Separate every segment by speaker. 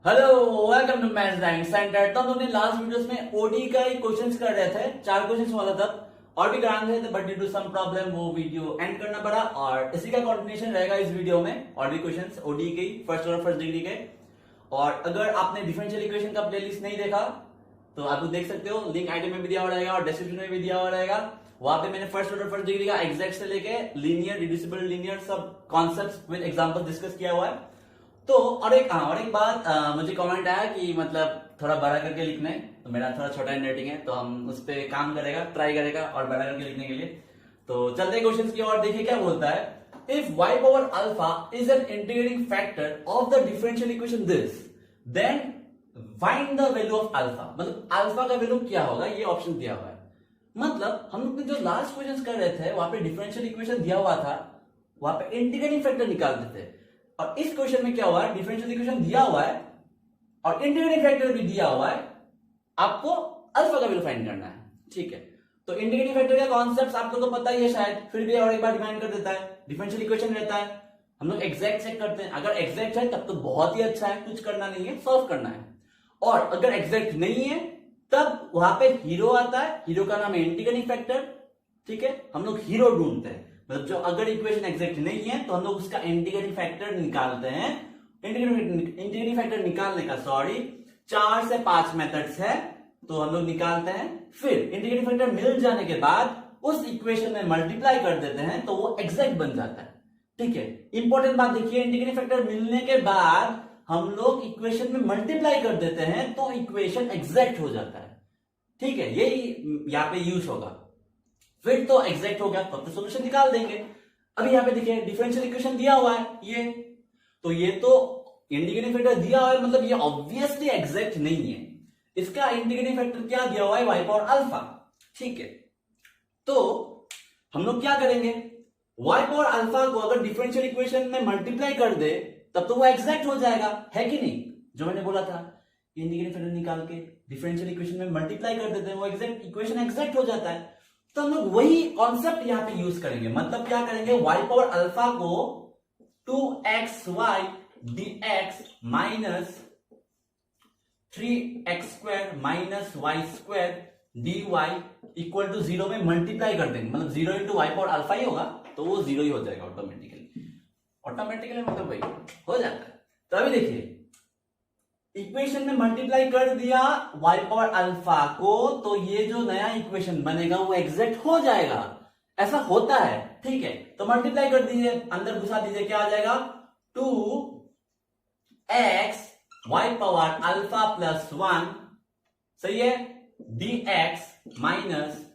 Speaker 1: Hello, welcome to maths and centre. तो हम लोग ने लास्ट वीडियोस में ओडी का ही क्वेश्चंस कर रहे थे, 4 क्वेश्चंस वाला था और भी कराने थे, but due to some problem वो वीडियो एंड करना पड़ा और इसी का कंटिन्यूएशन रहेगा इस वीडियो में। और भी क्वेश्चंस ओडी के फर्स्ट और फर्स्ट डिग्री के। और अगर आपने डिफरेंशियल इक्वेशन का प्लेलिस्ट नहीं देखा तो आप देख सकते हो, लिंक आईडी में भी दिया हुआ रहेगा और डिस्क्रिप्शन में भी दिया हुआ रहेगा। वहां पे मैंने फर्स्ट और फर्स्ट डिग्री का एग्जैक्ट से लेके लीनियर, रिड्यूसिबल लीनियर सब कॉन्सेप्ट्स विद एग्जांपल डिस्कस किया हुआ है। तो और एक बात मुझे कमेंट आया कि मतलब थोड़ा बड़ा करके लिखना है, तो मेरा थोड़ा छोटा हैंडराइटिंग है तो हम उस पर काम करेगा, ट्राई करेगा और बड़ा करके लिखने के लिए। तो चलते क्वेश्चंस की और देखिए क्या बोलता है। If y power alpha is an integrating factor of the differential equation this, then find the value of alpha. मतलब अल्फा का वैल्यू क्या होगा, ये ऑप्शन दिया हुआ है। मतलब हम लोग जो लास्ट क्वेश्चन कर रहे थे वहां पे डिफरेंशियल इक्वेशन दिया हुआ था, वहां पे इंटीग्रेटिंग फैक्टर निकालते थे। और इस क्वेश्चन में क्या हुआ है, डिफरेंशियल इक्वेशन दिया हुआ है और इंटीग्रेटिंग फैक्टर भी दिया हुआ है, आपको अल्फा का वैल्यू फाइंड करना है। ठीक है, तो इंटीग्रेटिंग फैक्टर का कॉन्सेप्ट आपको तो पता ही है शायद, फिर भी और एक बार रिमाइंड कर देता है। डिफरेंशियल इक्वेशन रहता है, हम लोग एग्जैक्ट चेक करते हैं। अगर एग्जैक्ट है तब तो बहुत ही अच्छा है, कुछ करना नहीं है, सॉल्व करना है। और अगर एग्जैक्ट नहीं है तब वहां पे हीरो आता है, हीरो का नाम है इंटीग्रेटिंग फैक्टर। ठीक है, हम लोग हीरो ढूंढते हैं। मतलब जो अगर इक्वेशन एग्जैक्ट नहीं है तो हम लोग उसका इंटीग्रेटिंग फैक्टर निकालते हैं। इंटीग्रेटिंग फैक्टर निकालने का 4 से 5 मेथड्स है, तो हम लोग निकालते हैं। फिर इंटीग्रेटिंग फैक्टर मिल जाने के बाद उस इक्वेशन में मल्टीप्लाई कर देते हैं तो वो एग्जैक्ट बन जाता है। ठीक है, इंपॉर्टेंट बात देखिए, इंटीग्रेटिंग फैक्टर मिलने के बाद हम लोग इक्वेशन में मल्टीप्लाई कर देते हैं तो इक्वेशन एग्जैक्ट हो जाता है। ठीक है, यही यहां पे यूज होगा। फिर तो एग्जैक्ट हो गया, तब तो सॉल्यूशन निकाल देंगे। अभी यहां पे देखिए डिफरेंशियल इक्वेशन दिया हुआ है, ये तो इंटीग्रेटिंग फैक्टर दिया हुआ है, मतलब ये ऑब्वियसली एग्जैक्ट नहीं है। इसका इंटीग्रेटिंग फैक्टर क्या दिया हुआ है, y पावर अल्फा। ठीक है, तो हम लोग क्या करेंगे, y पावर अल्फा को अगर डिफरेंशियल इक्वेशन में मल्टीप्लाई कर दे तब तो वो एग्जैक्ट हो जाएगा, है कि नहीं। जो मैंने बोला था, इंटीग्रेटिंग फैक्टर निकाल के डिफरेंशियल इक्वेशन में मल्टीप्लाई कर देते हैं, वो एग्जैक्ट इक्वेशन एग्जैक्ट हो जाता है। तो हम लोग वही कॉन्सेप्ट यहां पे यूज करेंगे। मतलब क्या करेंगे, y पावर अल्फा को 2xy dx minus 3x² minus y² dy equal to 0 में मल्टीप्लाई कर देंगे। मतलब 0 इंटू वाई पावर अल्फा ही होगा, तो वो 0 ही हो जाएगा ऑटोमेटिकली। मतलब वही हो जाता है। तो अभी देखिए, इक्वेशन में मल्टीप्लाई कर दिया y पावर अल्फा को, तो ये जो नया इक्वेशन बनेगा वो एग्जैक्ट हो जाएगा। ऐसा होता है। ठीक है, तो मल्टीप्लाई कर दीजिए, अंदर घुसा दीजिए, क्या आ जाएगा 2x y power alpha plus 1, सही है, dx minus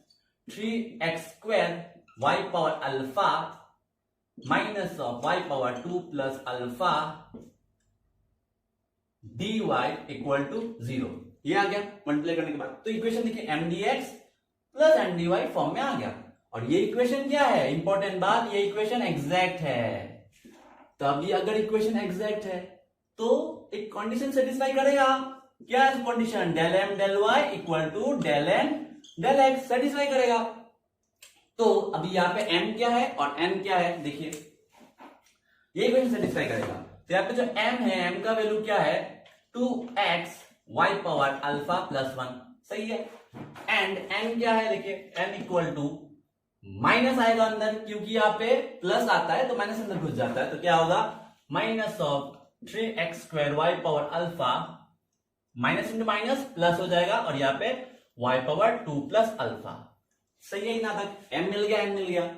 Speaker 1: 3x² y power alpha minus of y power 2 plus alpha dy equal to 0। ये आ गया मल्टीप्लाई करने के बाद। तो इक्वेशन देखिए mdx प्लस mdy फॉर्म में आ गया। और ये इक्वेशन क्या है, इंपॉर्टेंट बात, ये इक्वेशन एग्जैक्ट है। तो अभी अगर इक्वेशन एग्जैक्ट है तो एक कंडीशन सेटिस्फाई करेगा। क्या है condition, del m del y equal to del n del x satisfy करेगा। तो अभी यहाँ पे m क्या है और n क्या है, देखिए ये इक्वेशन सेटिस्फाई करेगा। तो यहाँ पे जो m है, m का वैल्यू क्या है 2x y power alpha plus 1, सही है। एंड n क्या है, देखिए n इक्वल टू माइनस आएगा अंदर, क्योंकि यहाँ पे प्लस आता है तो माइनस अंदर घुस जाता है। तो क्या होगा, minus of 3x² y power alpha, minus into minus plus हो जाएगा और यहाँ पे y पावर 2 प्लस अल्फा, सही है। ना तक m मिल गया, n मिल गया,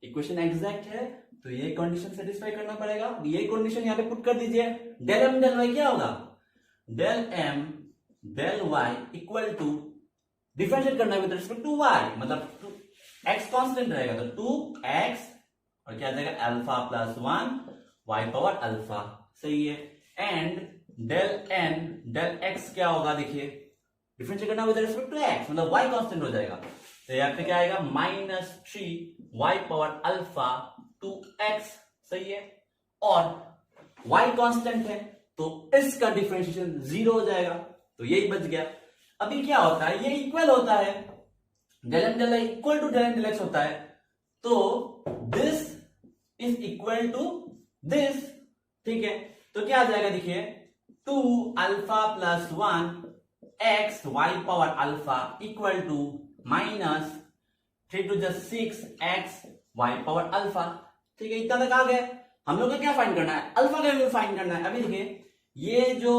Speaker 1: इक्वेशन एग्जैक्ट है। तो ये कंडीशन सेटिस्फाई करना पड़ेगा। ये कंडीशन यहाँ पे पुट कर दीजिए। डेल m डेल y क्या होगा, del m del y equal to differentiate करना है विद रिस्पेक्ट टू y, मतलब x कांस्टेंट रहेगा तो 2x और क्या आ जाएगा alpha plus 1 y power alpha, सही है। And del n del x क्या होगा, देखिए डिफरेंशिएट करना विद रिस्पेक्ट टू x, मतलब y कांस्टेंट हो जाएगा। तो यहाँ पे क्या आएगा minus 3 y power alpha 2x, सही है। और y कांस्टेंट है तो इसका डिफरेंशिएशन 0 हो जाएगा, तो यही बच गया। अभी क्या होता है, ये इक्वल होता है, del m del y equal to del n del x होता है। तो this is equal to this, ठीक है। तो क्या आ जाएगा, देखिए 2 alpha plus 1 x y power alpha equal to minus 3 to the 6 x y power alpha. ठीक है, इतना तक आ गए। हम लोग को क्या फाइंड करना है, अल्फा का वैल्यू फाइंड करना है। अभी देखिए ये जो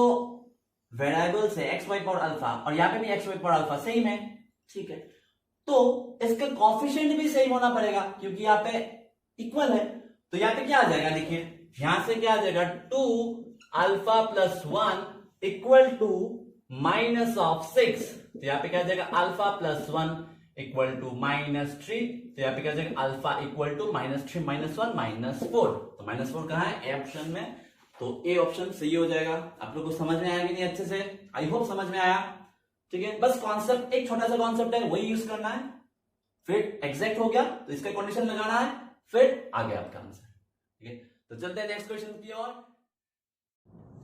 Speaker 1: वेरिएबल्स है एक्स वाई पावर अल्फा और यहाँ पे भी x y power alpha same है। ठीक है, तो इसका कोफिशिएंट भी सेम होना पड़ेगा क्योंकि यहाँ पे इक्वल है। तो यहाँ पे क्या आ जाएगा, देखिए यहां से क्या आ जाएगा 2 alpha plus 1 equal to minus of 6। तो यहाँ पे क्या आ जाएगा अल्फा प्लस 1 इक्वल टू -3। तो यहाँ पे क्या आ जाएगा अल्फा इक्वल टू -3 -1 -4। तो -4 कहां है, ए ऑप्शन में। तो ए ऑप्शन सही हो जाएगा। आप लोग को समझ में आया कि नहीं अच्छे से, आई होप समझ में आया। ठीक है, बस कॉन्सेप्ट एक छोटा सा कॉन्सेप्ट है वही यूज करना है, फिर एग्जैक्ट हो गया तो इसका कंडीशन लगाना है, फिर आ गया आपका आंसर। ठीक है, तो चलते हैं नेक्स्ट क्वेश्चन की ओर।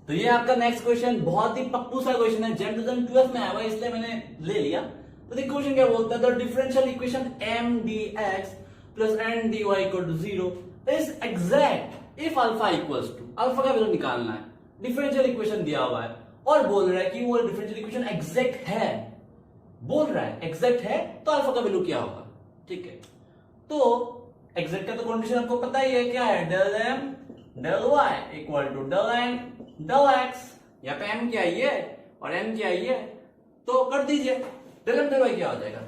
Speaker 1: तो ये आपका नेक्स्ट क्वेश्चन बहुत ही पप्पू सा क्वेश्चन है, जेम 2012 में आया हुआ इसलिए मैंने ले लिया। तो देखिए क्वेश्चन क्या बोलता है, the differential equation m dx plus n dy equal to 0 is exact if alpha equals to, alpha का वैल्यू निकालना है। डिफरेंशियल इक्वेशन दिया हुआ है और बोल रहा है कि वो डिफरेंशियल इक्वेशन एग्जैक्ट है, बोल रहा है एग्जैक्ट है तो अल्फा का वैल्यू क्या होगा। ठीक है, तो एग्जैक्ट का तो कंडीशन आपको पता ही है क्या है, del m del y equal to del n del x। यहाँ पे m क्या है ये और n क्या है ये, तो कर दीजिए। डेल m डेल y क्या हो जाएगा,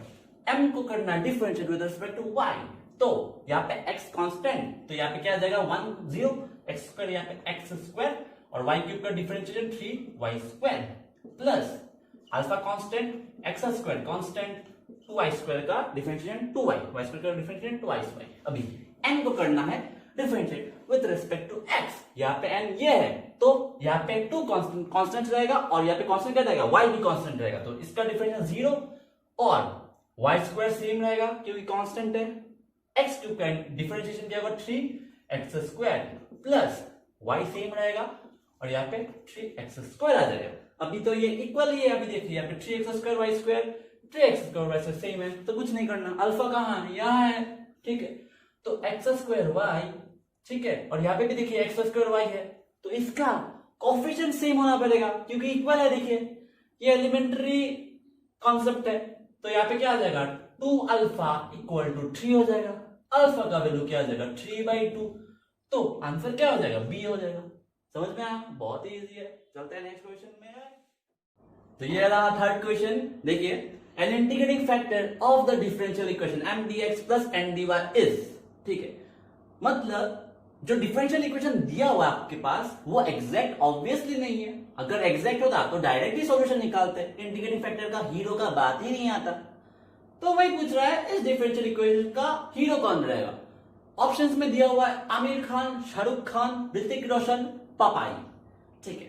Speaker 1: m को करना differentiate with respect to y। तो यहाँ पे x कांस्टेंट, तो यहाँ पे क्या आ जाएगा 1 0 x स्क्वायर, यहाँ पे x स्क्वायर और y क्यूब का differentiation 3y square plus alpha constant x square constant 2y square का डिफरेंशिएशन 2y, y स्क्वायर का डिफरेंशिएशन 2y। अभी n को करना है differentiate with respect to x। यहाँ पे n ये है तो यहाँ पे 2 कांस्टेंट रहेगा और यहाँ पे कांस्टेंट क्या रहेगा, y भी कांस्टेंट रहेगा। तो इसका डिफरेंशिएशन 0 और y स्क्वायर सेम रहेगा क्योंकि कांस्टेंट है। x क्यूब का डिफरेंशिएशन क्या होगा 3x square plus y same रहेगा और यहाँ पे 3x स्क्वायर आ जाएगा। अभी तो ये इक्वल ही है, अभी देखिए यहाँ पे 3x square y square 3x square y same है तो कुछ नहीं करना। अल्फा कहाँ है, यहाँ है। ठीक है, तो x स्क्वायर y, ठीक है, और यहाँ पे भी देखिए x स्क्वायर y है तो इसका कोफिशिएंट सेम होना पड़ेगा क्योंकि इक्वल है। देखिए ये एलिमेंट्री कॉन्सेप्ट है। तो यहाँ पे क्या आ जाएगा 2 अल्फा इक्वल टू 3 हो जाएगा। अल्फा का वैल्यू क्या आ जाएगा 3/2। तो आंसर क्या हो जाएगा, बी हो जाएगा। समझ में आया, बहुत ही इजी है। चलते हैं नेक्स्ट क्वेश्चन में। तो ये रहा थर्ड क्वेश्चन। देखिए an integrating factor of the differential equation m dx plus n dy is, ठीक है, मतलब जो डिफरेंशियल इक्वेशन दिया हुआ है आपके पास वो एग्जैक्ट ऑब्वियसली नहीं है। अगर एग्जैक्ट होता तो डायरेक्ट ही सॉल्यूशन निकालते, इंटीग्रेटिंग फैक्टर का हीरो का बात ही नहीं आता। तो वही पूछ रहा है इस डिफरेंशियल इक्वेशन का हीरो कौन रहेगा। ऑप्शंस में दिया हुआ है आमिर खान, शाहरुख खान, ऋतिक रोशन, पपाई। ठीक है,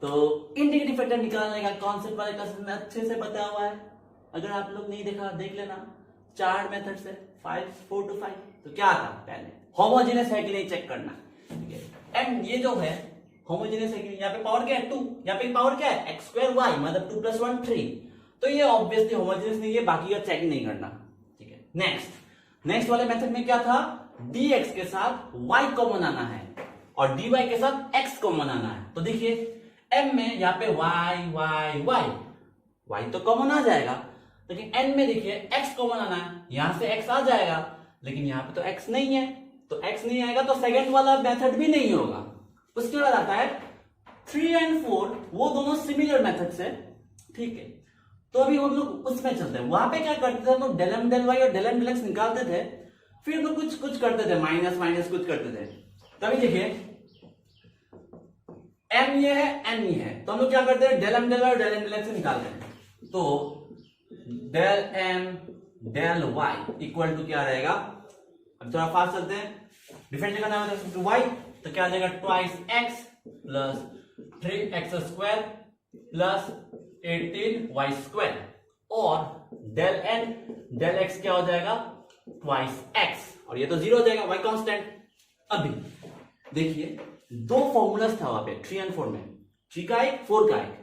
Speaker 1: तो इंटीग्रेटिंग फैक्टर निकालने का कॉन्सेप्ट वाले क्लासेस में अच्छे से बताया हुआ है। अगर आप लोग नहीं देखा देख लेना, 4 मेथड से 4 to 5। तो क्या था, पहले होमोजेनियस है कि नहीं चेक करना। ठीक है, एंड ये जो है होमोजेनियस है कि नहीं, यहाँ पे पावर क्या है 2, यहाँ पे पावर क्या है x स्क्वायर y, मतलब 2 + 1 3। तो ये ऑब्वियसली होमोजेनियस नहीं है, बाकी का चेक नहीं करना। ठीक है, नेक्स्ट वाले मेथड में क्या था, dx के साथ y कॉमन आना है और dy के साथ x कॉमन आना है। तो देखिए m में यहाँ पे y तो कॉमन आ जाएगा, लेकिन n में देखिए x कॉमन आना है, यहां से x आ जाएगा, लेकिन यहाँ पे तो x नहीं है। तो x नहीं आएगा तो सेकंड वाला मेथड भी नहीं होगा। उसके बाद आता है 3 और 4, वो दोनों सिमिलर मेथड्स है। ठीक है, तो अभी हम लोग उसमें चलते हैं। वहां पे क्या करते थे, हम लोग डेल m डेल y और डेल n डेल x निकालते थे, फिर हम लोग कुछ करते थे, माइनस कुछ करते थे। तभी देखिए m ये है n ये है, तो हम लोग क्या करते हैं डेल m डेल y और डेल n डेल x निकालते हैं। तो del m del y equal to क्या रहेगा, अब थोड़ा फास्ट चलते हैं, डिफरेंशिएट करना है तो y, तो क्या आ जाएगा 2x plus 3x square plus 18y square और डेल n डेल x क्या हो जाएगा 2x और ये तो 0 हो जाएगा, y कांस्टेंट। अभी देखिए दो फॉर्मूलास था वहां पे 3 और 4 में, 3 का एक 4 का एक।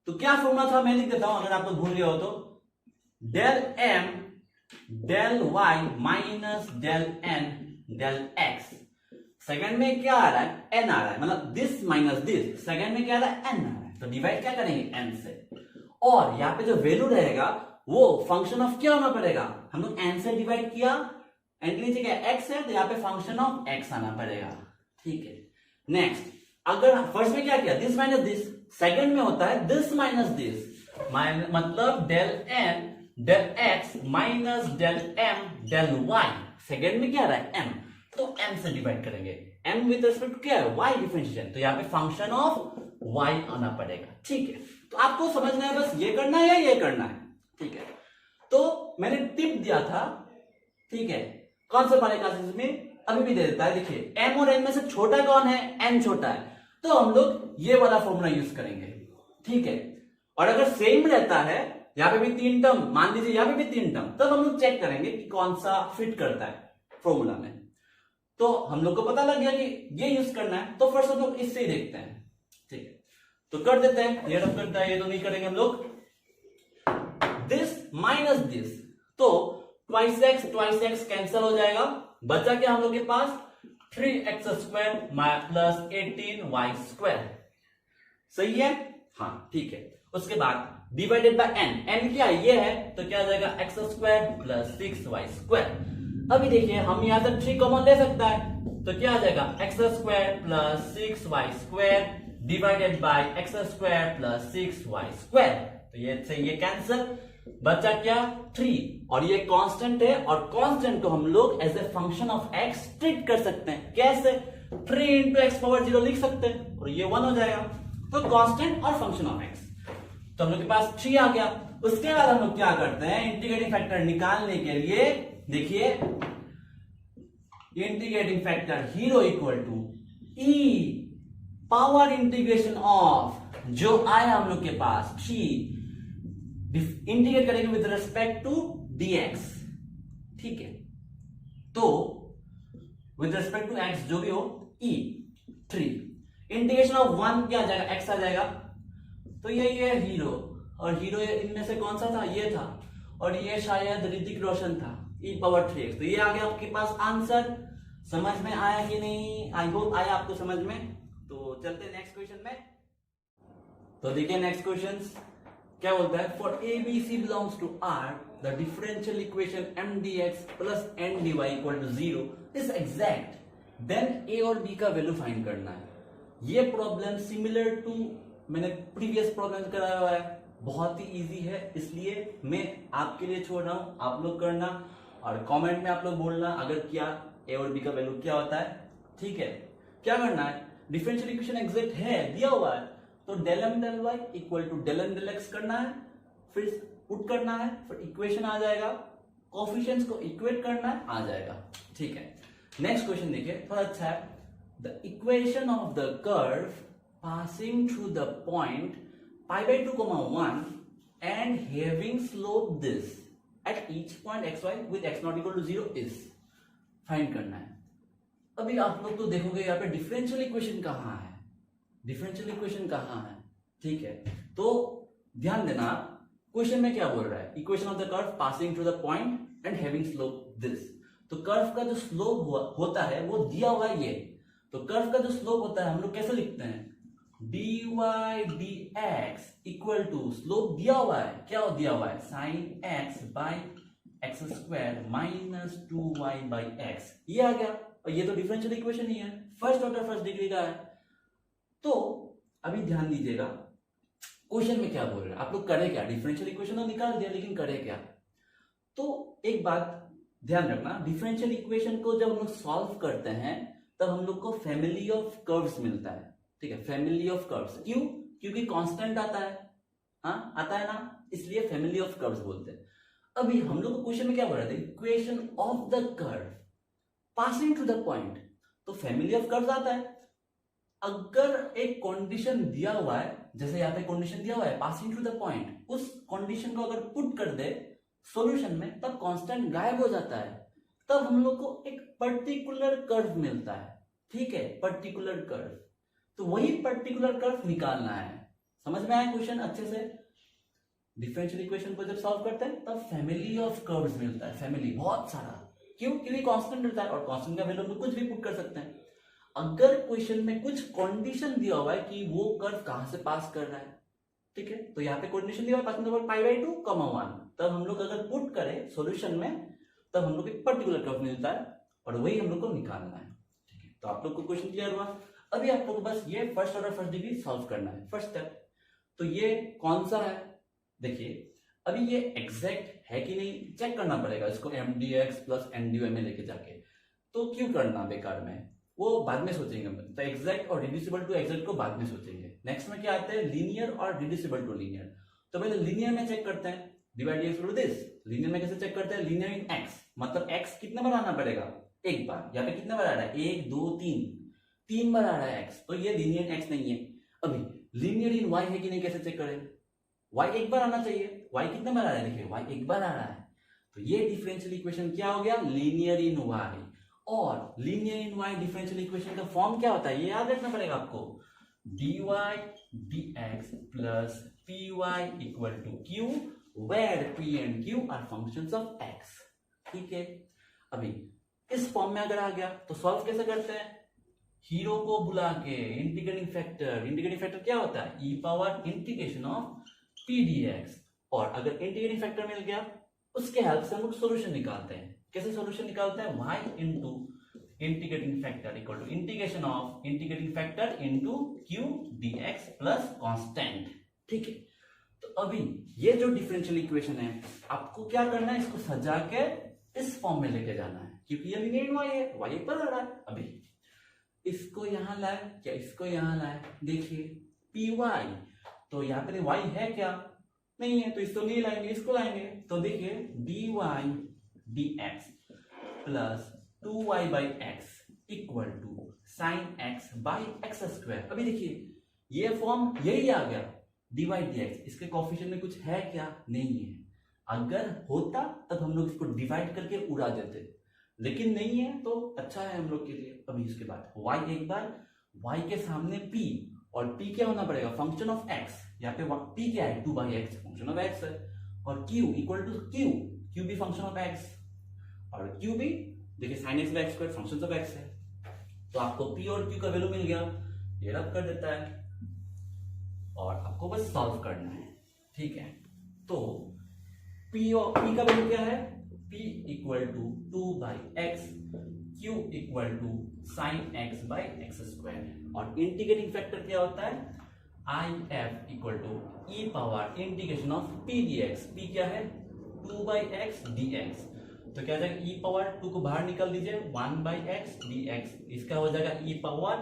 Speaker 1: तो क्या फॉर्मूला था मैं लिख देता हूं अगर आप लोग भूल गए हो तो, डेल m डेल y माइनस डेल n डेल x। सेकंड में क्या आ रहा है, n आ रहा है, मतलब दिस माइनस दिस, सेकंड में क्या आ रहा है, n आ रहा है, तो डिवाइड क्या करेंगे, n से। और यहाँ पे जो वैल्यू रहेगा वो फंक्शन ऑफ क्या होना पड़ेगा, हम लोग n से डिवाइड किया, n के नीचे क्या x है, तो यहाँ पे फंक्शन ऑफ x आना पड़ेगा, ठीक है। नेक्स्ट, अगर फर्स्ट में क्या किया, दिस माइनस दिस, सेकंड में होता है दिस माइनस दिस, मतलब डेल n डेल x माइनस डेल m डेल y, सेकंड में क्या आ रहा है, m, तो m से डिवाइड करेंगे, m विद रिस्पेक्ट क्या है, y डिफरेंशिएशन, तो यहाँ पे फंक्शन ऑफ y आना पड़ेगा, ठीक है। तो आपको समझना है बस ये करना है या ये करना है, ठीक है। तो मैंने टिप दिया था, ठीक है, कौन सा वाले क्लासेस में अभी भी दे देता है, देखिए m और n में से छोटा कौन है, n छोटा है, तो हम लोग ये वाला फॉर्मूला यूज करेंगे, ठीक है। और अगर सेम रहता है, यहाँ पे भी 3 टर्म, मान लीजिए यहाँ पे भी 3 टर्म, तब हम लोग चेक करेंगे कि कौन सा फिट करता है फॉर्मूला में। तो हम लोग को पता लग गया कि ये यूज करना है, तो फर्स्ट हम लोग इससे ही देखते हैं, ठीक है। तो कर देते हैं, ये रब करता है, ये तो नहीं करेंगे हम लोग, दिस माइनस दिस, तो ट्वाइस एक्स कैंसिल हो जाएगा, बचा क्या हम लोग के पास, 3x स्क्वायर प्लस 18y², सही है, हाँ ठीक है। उसके बाद डिवाइडेड बाय n क्या ये है, तो क्या आ जाएगा x² प्लस 6y²। अभी देखिए हम यहां से 3 कॉमन ले सकता है, तो क्या आ जाएगा x² plus 6y² divided by x² plus 6y², तो ये कैंसिल, बचा क्या 3, और ये कांस्टेंट है, और कांस्टेंट को हम लोग as a function of x treat कर सकते हैं, कैसे, 3 इंटू एक्स पावर 0 लिख सकते हैं, और ये 1 हो जाएगा, तो कांस्टेंट और फंक्शन ऑफ x, तो हम लोग के पास 3 आ गया। उसके बाद हम लोग क्या करते हैं, इंटीग्रेटिंग फैक्टर निकालने के लिए, देखिए integrating factor hero equal to e power integration of, जो आया हम लोग के पास 3, इंटीग्रेट करेंगे विद रिस्पेक्ट टू dx, ठीक है। तो विद रिस्पेक्ट टू x जो भी हो, e 3 इंटीग्रेशन ऑफ 1 क्या आ जाएगा, x आ जाएगा, तो ये हीरो, और हीरो इनमें से कौन सा था, ये था, और ये शायद ऋतिक रोशन था, e पावर 3x, तो ये आ गया आपके पास आंसर। समझ में आया कि नहीं, आई होप आया आपको समझ में। तो चलते हैं नेक्स्ट क्वेश्चन में। तो देखिए नेक्स्ट क्वेश्चन क्या बोलता है, for A B C belongs to R the differential equation m dx plus n dy equal to 0 is exact, then A और बी का वैल्यू फाइंड करना है। ये प्रॉब्लम सिमिलर टू मैंने प्रीवियस प्रॉब्लम कराया हुआ है, बहुत ही इजी है, इसलिए मैं आपके लिए छोड़ रहा हूं, आप लोग करना, और कमेंट में आप लोग बोलना अगर क्या ए और बी का वैल्यू क्या होता है, ठीक है। क्या करना है, डिफरेंशियल इक्वेशन एग्जैक्ट है, दिया हुआ है, तो del m del y equal to del N del x करना है, फिर पुट करना है, फिर इक्वेशन आ जाएगा, कोफिशिएंट्स को इक्वेट करना है, आ जाएगा, ठीक है। नेक्स्ट क्वेश्चन देखिए, थोड़ा अच्छा है, the equation of the curve passing through the point pi by 2, 1 and having slope this at each point x y with x not equal to 0 is, find करना है। अभी आप लोग तो देखोगे यहाँ पे डिफरेंशियल इक्वेशन कहाँ है, डिफरेंशियल इक्वेशन कहाँ है, ठीक है। तो ध्यान देना क्वेश्चन में क्या बोल रहा है, equation of the curve passing through the point and having slope this, तो कर्व का जो स्लोप होता है वो दिया हुआ है ये, तो कर्व का जो स्लोप होता है हम लोग कैसे लिखते हैं, dy dx equal to, slope दिया हुआ है, क्या दिया हुआ है, sin x by x square minus 2y by x, ये आ गया, और ये तो डिफरेंशियल इक्वेशन ही है, फर्स्ट ऑर्डर फर्स्ट डिग्री का है। तो अभी ध्यान दीजिएगा क्वेश्चन में क्या बोल रहे हैं, आप लोग करें क्या, डिफरेंशियल इक्वेशन तो निकाल दिया, लेकिन करें क्या। तो एक बात ध्यान रखना, डिफरेंशियल इक्वेशन को जब हम लोग सॉल्व करते हैं तब हम लोग को फैमिली ऑफ कर्व्स मिलता है, ठीक है, फैमिली ऑफ कर्व्स, क्यों, क्योंकि कांस्टेंट आता है, हाँ आता है ना, इसलिए फैमिली ऑफ कर्व्स बोलते हैं। अभी हम लोग को क्वेश्चन में क्या बोल रहे थे, equation of the curve passing to the point, तो फैमिली ऑफ कर्व्स आता है। अगर एक कंडीशन दिया हुआ है, जैसे यहाँ पे कंडीशन दिया हुआ है पासिंग टू द पॉइंट, उस कंडीशन को अगर पुट कर दे सॉल्यूशन में, तब कांस्टेंट गायब हो जाता है, तब हम लोग को एक पर्टिकुलर कर्व मिलता है, ठीक है, पर्टिकुलर कर्व। तो वही पर्टिकुलर कर्व निकालना है। समझ में आया क्वेश्चन अच्छे से। डिफरेंशियल इक्वेशन को जब सॉल्व करते हैं तब फैमिली ऑफ कर्व्स मिलता है, फैमिली बहुत सारा, क्यों, क्योंकि कांस्टेंट रहता है, और कांस्टेंट का वैल्यू हम लोग कुछ भी पुट कर सकते हैं। अगर क्वेश्चन में कुछ कंडीशन दिया हुआ है कि वो कर्व कहां से पास कर रहा है, ठीक है, तो यहाँ पे कंडीशन दिया हुआ है पास पाई बाई 2 कमा 1, तब हम लोग अगर पुट करें सॉल्यूशन में तब हम लोग एक पर्टिकुलर कर्व मिलता है और वही हम लोग को निकालना है, ठीक है। तो आप लोग को क्वेश्चन क्लियर हुआ। अभी आप लोग को बस ये first order first degree solve करना है, फर्स्ट स्टेप। तो ये कौन सा है, देखिए अभी ये एग्जैक्ट है कि नहीं चेक करना पड़ेगा इसको mdx प्लस ndy में लेके जाके। तो क्यों करना बेकार में, वो बाद में सोचेंगे हम। तो एग्जैक्ट और रिड्यूसिबल टू एग्जैक्ट को बाद में सोचेंगे। नेक्स्ट में क्या आते हैं, लीनियर और रिड्यूसिबल टू लीनियर। तो पहले लीनियर में चेक करते हैं, divide dx to this. Linear में कैसे चेक करते हैं, लीनियर इन x, मतलब x कितने बार आना पड़ेगा, एक बार। यहाँ पे कितने बार आ रहा है, 1 2 3 बार आ रहा है x, तो ये लीनियर x नहीं है। अभी लीनियर इन y है कि नहीं कैसे चेक करें, y एक बार आना चाहिए, y कितने बार आ रहा है, देखिए y एक बार आ रहा है। तो ये डिफरेंशियल इक्वेशन क्या हो गया, लीनियर इन y। और linear in y differential equation का फॉर्म क्या होता है, ये याद रखना पड़ेगा आपको, dy dx plus py equal to q, where p and q are functions of x, ठीक है। अभी इस फॉर्म में अगर आ गया तो सॉल्व कैसे करते हैं, हीरो को बुला के इंटीग्रेटिंग फैक्टर क्या होता है, e power integration of p dx। और अगर इंटीग्रेटिंग फैक्टर मिल गया उसके हेल्प से हम लोग सॉल्यूशन निकालते हैं। कैसे सॉल्यूशन निकालते हैं, y into integrating factor equal to integration of integrating factor into q dx plus constant, ठीक है। तो अभी ये जो डिफरेंशियल इक्वेशन है आपको क्या करना है, इसको सजा के इस फॉर्म में लेके जाना है, क्योंकि ये लीनियर y है, y पर आ रहा है। अभी इसको यहां लाए, क्या इसको यहां लाए, देखिए py, तो यहाँ पे y है क्या, नहीं है, तो इसको नहीं लाएंगे, इसको लाएंगे। तो देखिए dy dx plus 2y by x equal to sine x by x square. अभी देखिए ये फॉर्म यही आ गया, dy dx, इसके कोफिशिएंट में कुछ है क्या, नहीं है। अगर होता तब हम लोग इसको डिवाइड करके उड़ा देते, लेकिन नहीं है तो अच्छा है हम लोग के लिए। अभी इसके बाद y एक बार, y के सामने p, और p क्या होना पड़ेगा, फंक्शन ऑफ x। यहाँ पे p क्या है, 2/x फंक्शन ऑफ x है। और q इक्वल टू q भी फंक्शन ऑफ x, और q भी देखिए sign x by x square function of x है। तो आपको p और q का वैल्यू मिल गया, ये रब कर देता है और आपको बस सॉल्व करना है, ठीक है। तो p का वैल्यू क्या है, p equal to 2/x, q equal to sine x by x square. और इंटीग्रेटिंग फैक्टर क्या होता है, if equal to e power integration of p dx। p क्या है, 2/x dx। तो क्या हो जाएगा, e पावर 2 को बाहर निकाल दीजिए, 1/x dx, इसका हो जाएगा e पावर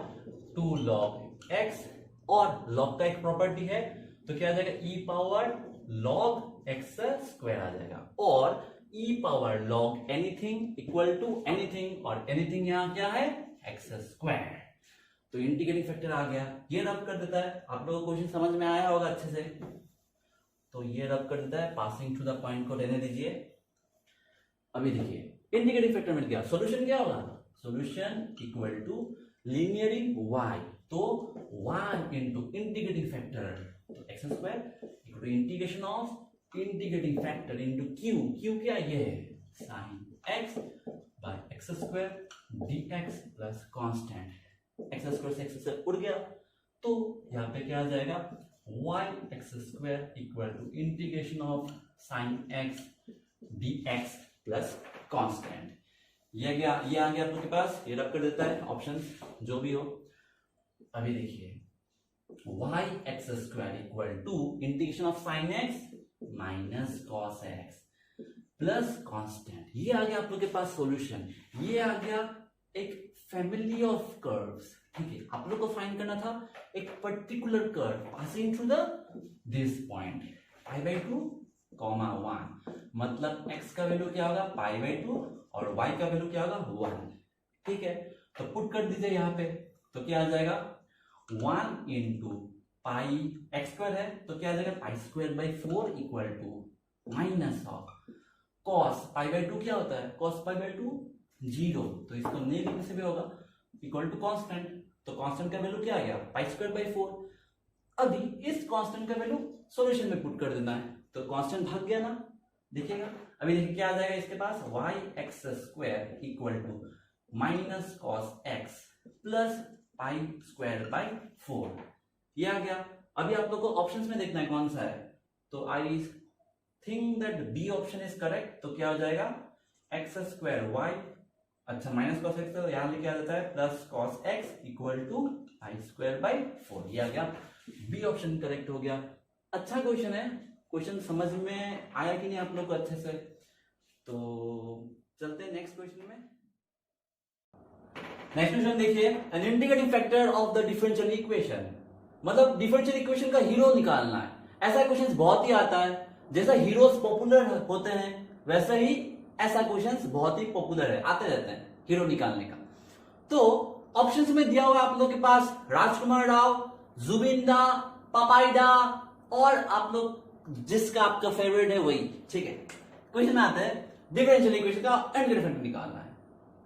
Speaker 1: 2 log x। और log का एक प्रॉपर्टी है, तो क्या आ जाएगा, e power log x square आ जाएगा। और e power log anything equal to anything, और एनीथिंग यहाँ क्या है, x स्क्वायर। तो इंटीग्रेटिंग फैक्टर आ गया, ये रब कर देता है। आप लोगों को क्वेश्चन समझ में आया होगा अच्छे से, तो ये रब कर देता है। पासिंग टू द पॉइंट को रहने दीजिए। अभी देखिए इंटीग्रेटिंग फैक्टर मिल गया, सॉल्यूशन क्या होगा, solution equal to linear in y, तो y इंटू इंटीग्रेटिंग फैक्टर, तो x square equal to integration of integrating factor into q क्या ये है, sine x by x square dx plus constant. X square से x square उड़ गया, तो यहाँ पे क्या आ जाएगा, y x square equal to integration of sine x dx plus constant. ये आ गया आप लोग के पास, ये रब कर देता है ऑप्शन जो भी हो। अभी देखिए y x square equal to integration of sine x minus cos x plus constant. ये आ गया आप लोग के पास सॉल्यूशन। ये आ गया एक फैमिली ऑफ कर्व्स, ठीक है। आप लोग को फाइंड करना था एक particular curve passing through the this point π/2, 1, मतलब x का वैल्यू क्या होगा, π/2, और y का वैल्यू क्या होगा, 1, ठीक है। तो पुट कर दीजिए यहाँ पे, तो क्या आ जाएगा, 1 इंटू पाई एक्स स्क्वायर है, तो क्या आ जाएगा, π²/4 equal to minus of cos π/2 क्या होता है, cos π/2 0, तो इसको नहीं लिखने से भी होगा, इक्वल टू कांस्टेंट। तो कांस्टेंट का वैल्यू क्या आ गया, π²/4। अभी इस कांस्टेंट का वैल्यू सॉल्यूशन में पुट कर देना है, तो कांस्टेंट भाग गया ना, देखिएगा। अभी देखिए क्या आ जाएगा इसके पास, y x square equal to minus cos x plus pi square by 4, ये आ गया। अभी आप लोग को ऑप्शंस में देखना है कौन सा है, तो I think that B option is correct. तो क्या हो जाएगा एक्स स्क्वायर वाई, अच्छा माइनस कॉस एक्स, तो यहां लेके आ जाता है plus cos x equal to I square by 4, ये आ गया, बी ऑप्शन करेक्ट हो गया। अच्छा क्वेश्चन है, क्वेश्चन समझ में आया कि नहीं आप लोग को अच्छे से? तो चलते हैं नेक्स्ट क्वेश्चन में। नेक्स्ट क्वेश्चन देखिए, an integrating factor of the differential equation, मतलब डिफरेंशियल इक्वेशन का हीरो निकालना है। ऐसा क्वेश्चन बहुत ही आता है, जैसा हीरोज पॉपुलर होते हैं वैसे ही ऐसा क्वेश्चन बहुत ही पॉपुलर है, आते रहते हैं हीरो निकालने का। तो ऑप्शंस में दिया हुआ आप लोग के पास राजकुमार राव, जुबिंदा, पापाइडा और आप लोग जिसका आपका फेवरेट है वही, ठीक है। क्वेश्चन आता है डिफरेंशियल इक्वेशन का इंटीग्रेटिंग फैक्टर निकालना है।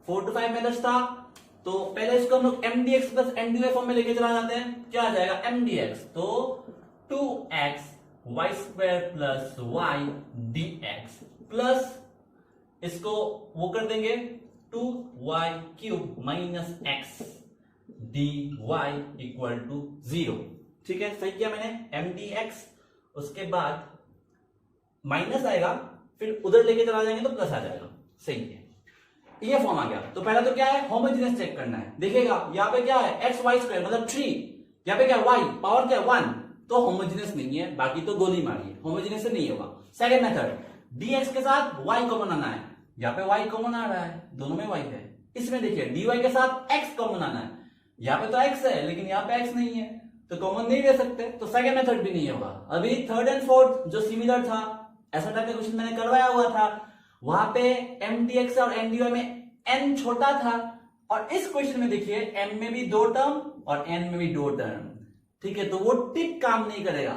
Speaker 1: 4 to 5 मेथड्स था, तो पहले इसको हम लोग mdx प्लस mdy फॉर्म में लेके चला जाते हैं। क्या आ जाएगा mdx, तो 2x y square plus y dx plus इसको वो कर देंगे 2y cube minus x dy equal to 0, ठीक है। सही किया मैंने, mdx, उसके बाद माइनस आएगा, फिर उधर लेके चला जाएंगे तो प्लस आ जाएगा, सही है। ये फॉर्म आ गया। तो पहला तो क्या है, होमोजेनियस चेक करना है। देखिएगा यहाँ पे क्या है एक्स वाई स्क्वायर मतलब 3, यहाँ पे क्या है y पावर क्या है 1, तो होमोजेनियस नहीं है, बाकी तो गोली मारी है, होमोजेनियस से नहीं होगा। सेकंड मेथड, dx के साथ y कॉमन आना है, यहाँ पे y कॉमन आ रहा है, दोनों में y है। इसमें देखिए dy के साथ x कॉमन आना है, यहाँ पे तो x है लेकिन यहाँ पे x नहीं है, तो कॉमन नहीं ले सकते, तो सेकंड मेथड भी नहीं होगा। अभी थर्ड एंड फोर्थ जो सिमिलर था, ऐसा टाइप का क्वेश्चन मैंने करवाया हुआ था, वहां पे mdx और mdy में n छोटा था, और इस क्वेश्चन में देखिए m में भी 2 टर्म और n में भी 2 टर्म, ठीक है। तो वो टिप काम नहीं करेगा।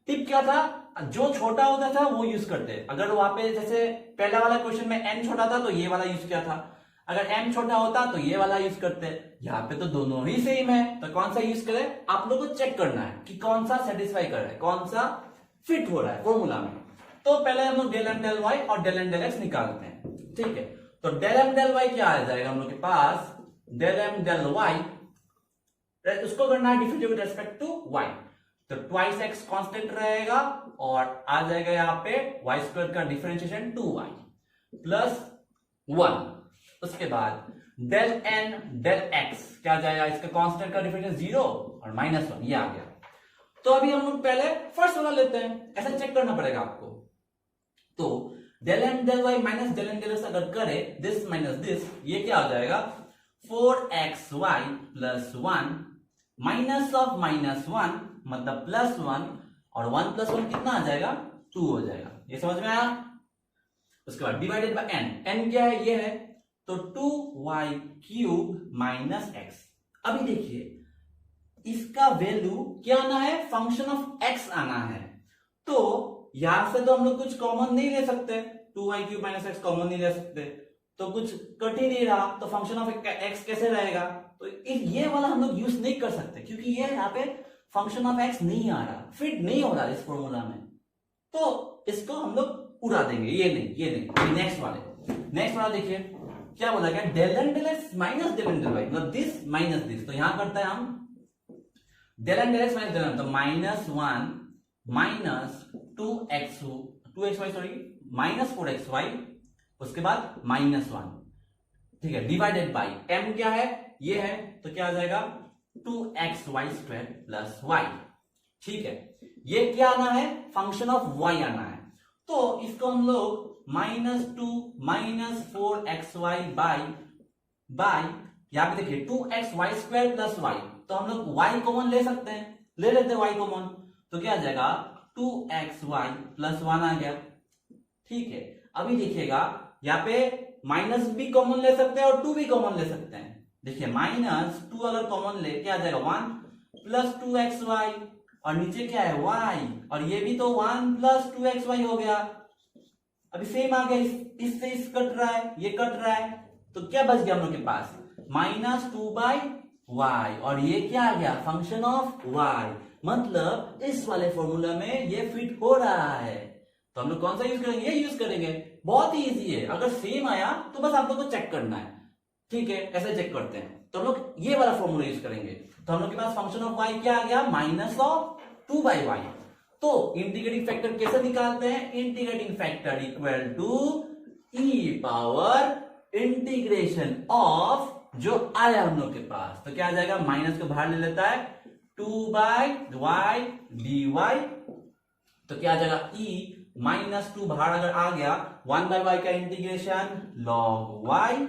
Speaker 1: टिप क्या था, जो छोटा होता था वो यूज करते। अगर वहां पे जैसे पहला वाला क्वेश्चन में n छोटा था तो ये वाला यूज किया था, अगर m छोटा होता तो ये वाला यूज करते। यहाँ पे तो दोनों ही सेम है, तो कौन सा यूज करें, आप लोग को चेक करना है कि कौन सा सेटिस्फाई कर रहा है, कौन सा फिट हो रहा है फॉर्मूला में। तो पहले हम लोग डेल एम डेल वाई और डेल एम डेल एक्स निकालते हैं, ठीक है। तो डेल एम डेल वाई क्या आ जाएगा हम लोग के पास, डेल एम डेल वाई, उसको करना है differentiate with respect to y, तो ट्वाइस एक्स कांस्टेंट रहेगा और आ जाएगा यहाँ पे वाई स्क्वायर का डिफरेंशिएशन 2y प्लस 1। उसके बाद डेल एन डेल एक्स क्या आ जाएगा, इसका कांस्टेंट का डिफरेंशिएशन 0 और -1, ये आ गया। तो अभी हम लोग पहले फर्स्ट वाला लेते हैं, ऐसा चेक करना पड़ेगा आपको। तो del m del y minus del m del x अगर करे दिस माइनस दिस, ये क्या हो जाएगा 4xy प्लस 1 माइनस ऑफ -1 मतलब +1, और 1 + 1 कितना आ जाएगा 2 हो जाएगा, ये समझ में आया। उसके बाद डिवाइडेड बाय n, n क्या है ये है, तो 2y क्यूब माइनस x। अभी देखिए इसका वैल्यू क्या आना है, फंक्शन ऑफ x आना है, तो यहां से तो हम लोग कुछ कॉमन नहीं ले सकते, 2y cube minus x common नहीं ले सकते, तो कुछ कट ही नहीं रहा, तो फंक्शन ऑफ x कैसे रहेगा, तो ये वाला हम लोग यूज नहीं कर सकते क्योंकि ये यहाँ पे फंक्शन ऑफ x नहीं आ रहा, फिट नहीं हो रहा इस फॉर्मूला में, तो इसको हम लोग उड़ा देंगे, ये नहीं। नेक्स्ट वाला देखिए क्या बोला गया, del N del X minus del N del Y मतलब दिस माइनस दिस, तो यहां करते हैं हम del N del X minus del N, तो -1 minus 2xy sorry minus 4xy, उसके बाद -1, ठीक है, डिवाइडेड बाई m क्या है ये है, तो क्या आ जाएगा 2xy स्क्वायर प्लस y, ठीक है। ये क्या आना है, फंक्शन ऑफ y आना है, तो इसको हम लोग -2 -4xy बाई यहां पे देखिए 2xy स्क्वायर प्लस y, तो हम लोग y कॉमन ले सकते हैं, ले लेते हैं y कॉमन, तो क्या आ जाएगा 2xy प्लस 1 आ गया, ठीक है। अभी देखिएगा यहाँ पे माइनस भी कॉमन ले सकते हैं और 2 भी कॉमन ले सकते हैं, देखिए -2 अगर कॉमन ले क्या आ जाएगा 1 प्लस 2xy, और नीचे क्या है y, और ये भी तो 1 प्लस 2xy हो गया। अभी सेम आ गया, इससे इस कट रहा है, ये कट रहा है, तो क्या बच गया हम लोग के पास -2/y, और ये क्या आ गया फंक्शन ऑफ y, मतलब इस वाले फॉर्मूला में ये फिट हो रहा है। तो हम लोग कौन सा यूज करेंगे, ये यूज करेंगे, बहुत ही इजी है। अगर सेम आया तो बस आप लोग को चेक करना है, ठीक है, ऐसे चेक करते हैं तो हम लोग ये वाला फॉर्मूला यूज करेंगे। तो हम लोग के पास फंक्शन ऑफ y क्या आ गया, -2/y। तो इंटीग्रेटिंग फैक्टर कैसे निकालते हैं, integrating factor equal to e power integration of जो आया हम लोग के पास, तो क्या आ जाएगा, माइनस को बाहर ले लेता है 2/y dy, तो क्या आ जाएगा e -2 बाहर अगर आ गया 1/y का इंटीग्रेशन log y,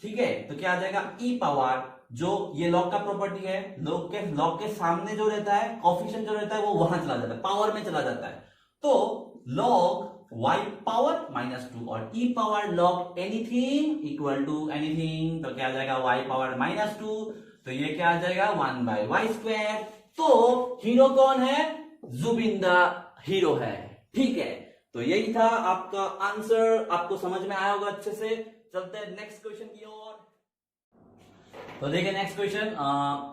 Speaker 1: ठीक है, तो क्या आ जाएगा e पावर, जो ये log का प्रॉपर्टी है, log के सामने जो रहता है कोफिशिएंट जो रहता है वो वहां चला जाता है, पावर में चला जाता है, तो log y पावर -2 और e power log anything equal to anything, तो क्या आ जाएगा y पावर -2, तो ये क्या आ जाएगा 1/y²। तो हीरो कौन है, जुबिंदा हीरो है, ठीक है। तो यही था आपका आंसर, आपको समझ में आया होगा अच्छे से। चलते हैं नेक्स्ट क्वेश्चन की ओर। तो देखिए next question,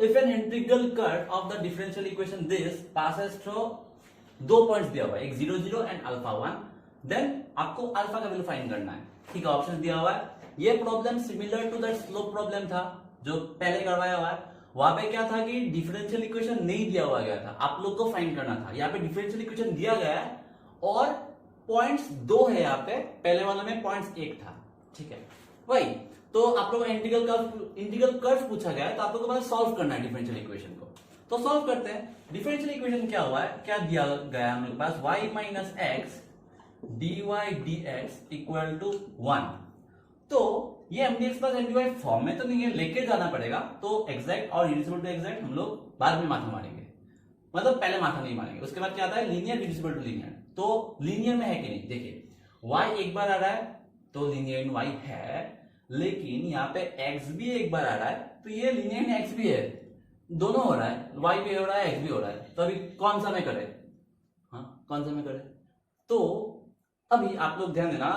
Speaker 1: if an integral curve of the differential equation this passes through, 2 points दिया हुआ है, एक 0 0 एंड α1, देन आपको अल्फा का वैल्यू फाइंड करना है, ठीक है, ऑप्शन दिया हुआ है। ये problem similar to that slope problem था जो पहले करवाया हुआ है, वहां पे क्या था कि डिफरेंशियल इक्वेशन नहीं दिया हुआ गया था, आप लोग को फाइंड करना था। यहाँ पे डिफरेंशियल इक्वेशन दिया गया है और पॉइंट्स 2 है, यहाँ पे पहले वाले में पॉइंट्स 1 था, ठीक है, वही। तो आप लोगों को इंटीग्रल कर्व पूछा गया है, तो आप लोगों को बस सॉल्व करना है डिफरेंशियल इक्वेशन को। तो सॉल्व करते हैं। डिफरेंशियल इक्वेशन क्या हुआ है, क्या दिया गया है हम लोग के पास, y minus X dy dx equal to 1। तो ये mdx प्लस mdy फॉर्म में तो नहीं है, लेके जाना पड़ेगा, तो एग्जैक्ट और रिड्यूसिबल टू एग्जैक्ट हम लोग बाद में माथा मारेंगे, मतलब पहले माथा नहीं मारेंगे। उसके बाद क्या आता है, लीनियर रिड्यूसिबल टू लीनियर, तो लीनियर में है कि नहीं, देखिए y एक बार आ रहा है तो लीनियर इन y है, लेकिन यहाँ पे x भी एक बार आ रहा है तो ये लीनियर इन x भी है, दोनों हो रहा है, y भी हो रहा है x भी हो रहा है, तो अभी कौन सा में करे, हाँ कौन सा में करे। तो अभी आप लोग ध्यान देना,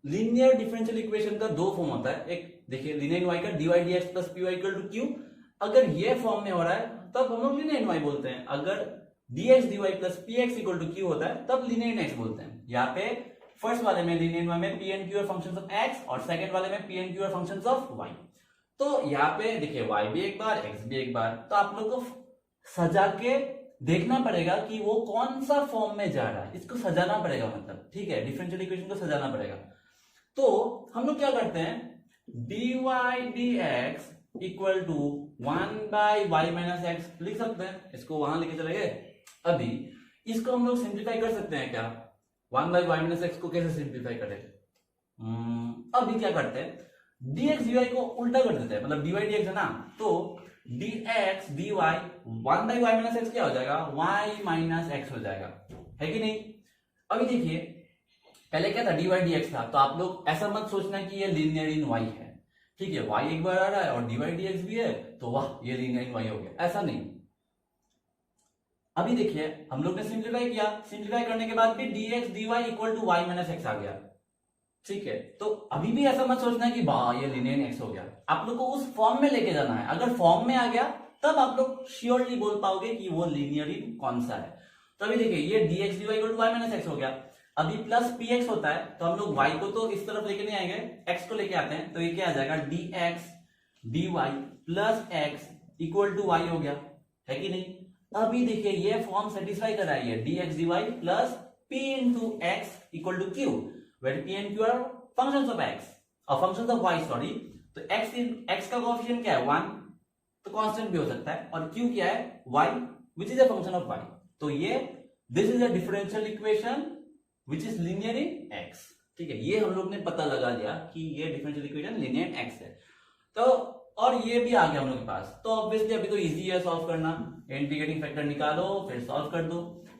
Speaker 1: लीनियर डिफरेंशियल इक्वेशन का 2 फॉर्म होता है, एक देखिए लीनियर इन y का dy dx plus py equal to q, अगर ये फॉर्म में हो रहा है तब हम लोग लीनियर इन y बोलते हैं, अगर dx dy plus px equal to q होता है तब लीनियर इन x बोलते हैं। यहाँ पे फर्स्ट वाले में लीनियर इन y में p and q are functions of x और सेकंड वाले में p and q are functions of y। तो यहाँ पे देखिए y भी एक बार x भी एक बार, तो आप लोग को सजा के देखना पड़ेगा कि वो कौन सा फॉर्म में जा रहा है, इसको सजाना पड़ेगा, मतलब ठीक है, डिफरेंशियल इक्वेशन को सजाना पड़ेगा। तो हम लोग क्या करते हैं, dy dx equal to 1/y minus X लिख सकते हैं, इसको वहां लेके चले गए। अभी इसको हम लोग सिंप्लीफाई कर सकते हैं क्या, 1/y माइनस एक्स को कैसे सिंप्लीफाई करें, अभी क्या करते हैं, dx dy को उल्टा कर देते हैं, मतलब dy dx है ना, तो dx dy 1/y minus x क्या हो जाएगा, y माइनस एक्स हो जाएगा, है कि नहीं। अभी देखिए पहले क्या था, dy dx था, तो आप लोग ऐसा मत सोचना कि ये लीनियर इन y है, ठीक है, y एक बार आ रहा है और dy dx भी है, तो वाह ये लीनियर इन y हो गया, ऐसा नहीं। अभी देखिए हम लोग ने सिंप्लीफाई किया, सिंप्लीफाई करने के बाद भी dx dy equal to y minus X आ गया, ठीक है। तो अभी भी ऐसा मत सोचना है कि वाह ये लीनियर इन एक्स हो गया, आप लोग को उस फॉर्म में लेके जाना है, अगर फॉर्म में आ गया तब आप लोग श्योरली बोल पाओगे कि वो लीनियर इन कौन सा है। तो अभी देखिए ये dx dy equal to y minus X हो गया, अभी प्लस px होता है तो हम लोग y को तो इस तरफ लेके नहीं आएंगे, x को लेके आते हैं, तो ये क्या आ जाएगा, dx dy plus x equal to y हो गया, है कि नहीं। अभी देखिए ये फॉर्म सेटिस्फाई कर रहा है, ये dx dy plus p into X equal to q, where p and q are functions of x और फंक्शंस ऑफ y, सॉरी। तो x का कोएफिशिएंट क्या है 1, तो कांस्टेंट भी हो सकता है, और q क्या है y which is a function of y। तो ये this is a differential equation which is linear in x, ठीक है, ये हम लोग ने पता लगा लिया कि ये differential equation linear in x है। तो और ये भी आ गया हम लोग के पास, तो ऑब्वियसली अभी तो इजी है सॉल्व करना, इंटीग्रेटिंग फैक्टर निकालो फिर सॉल्व कर दो।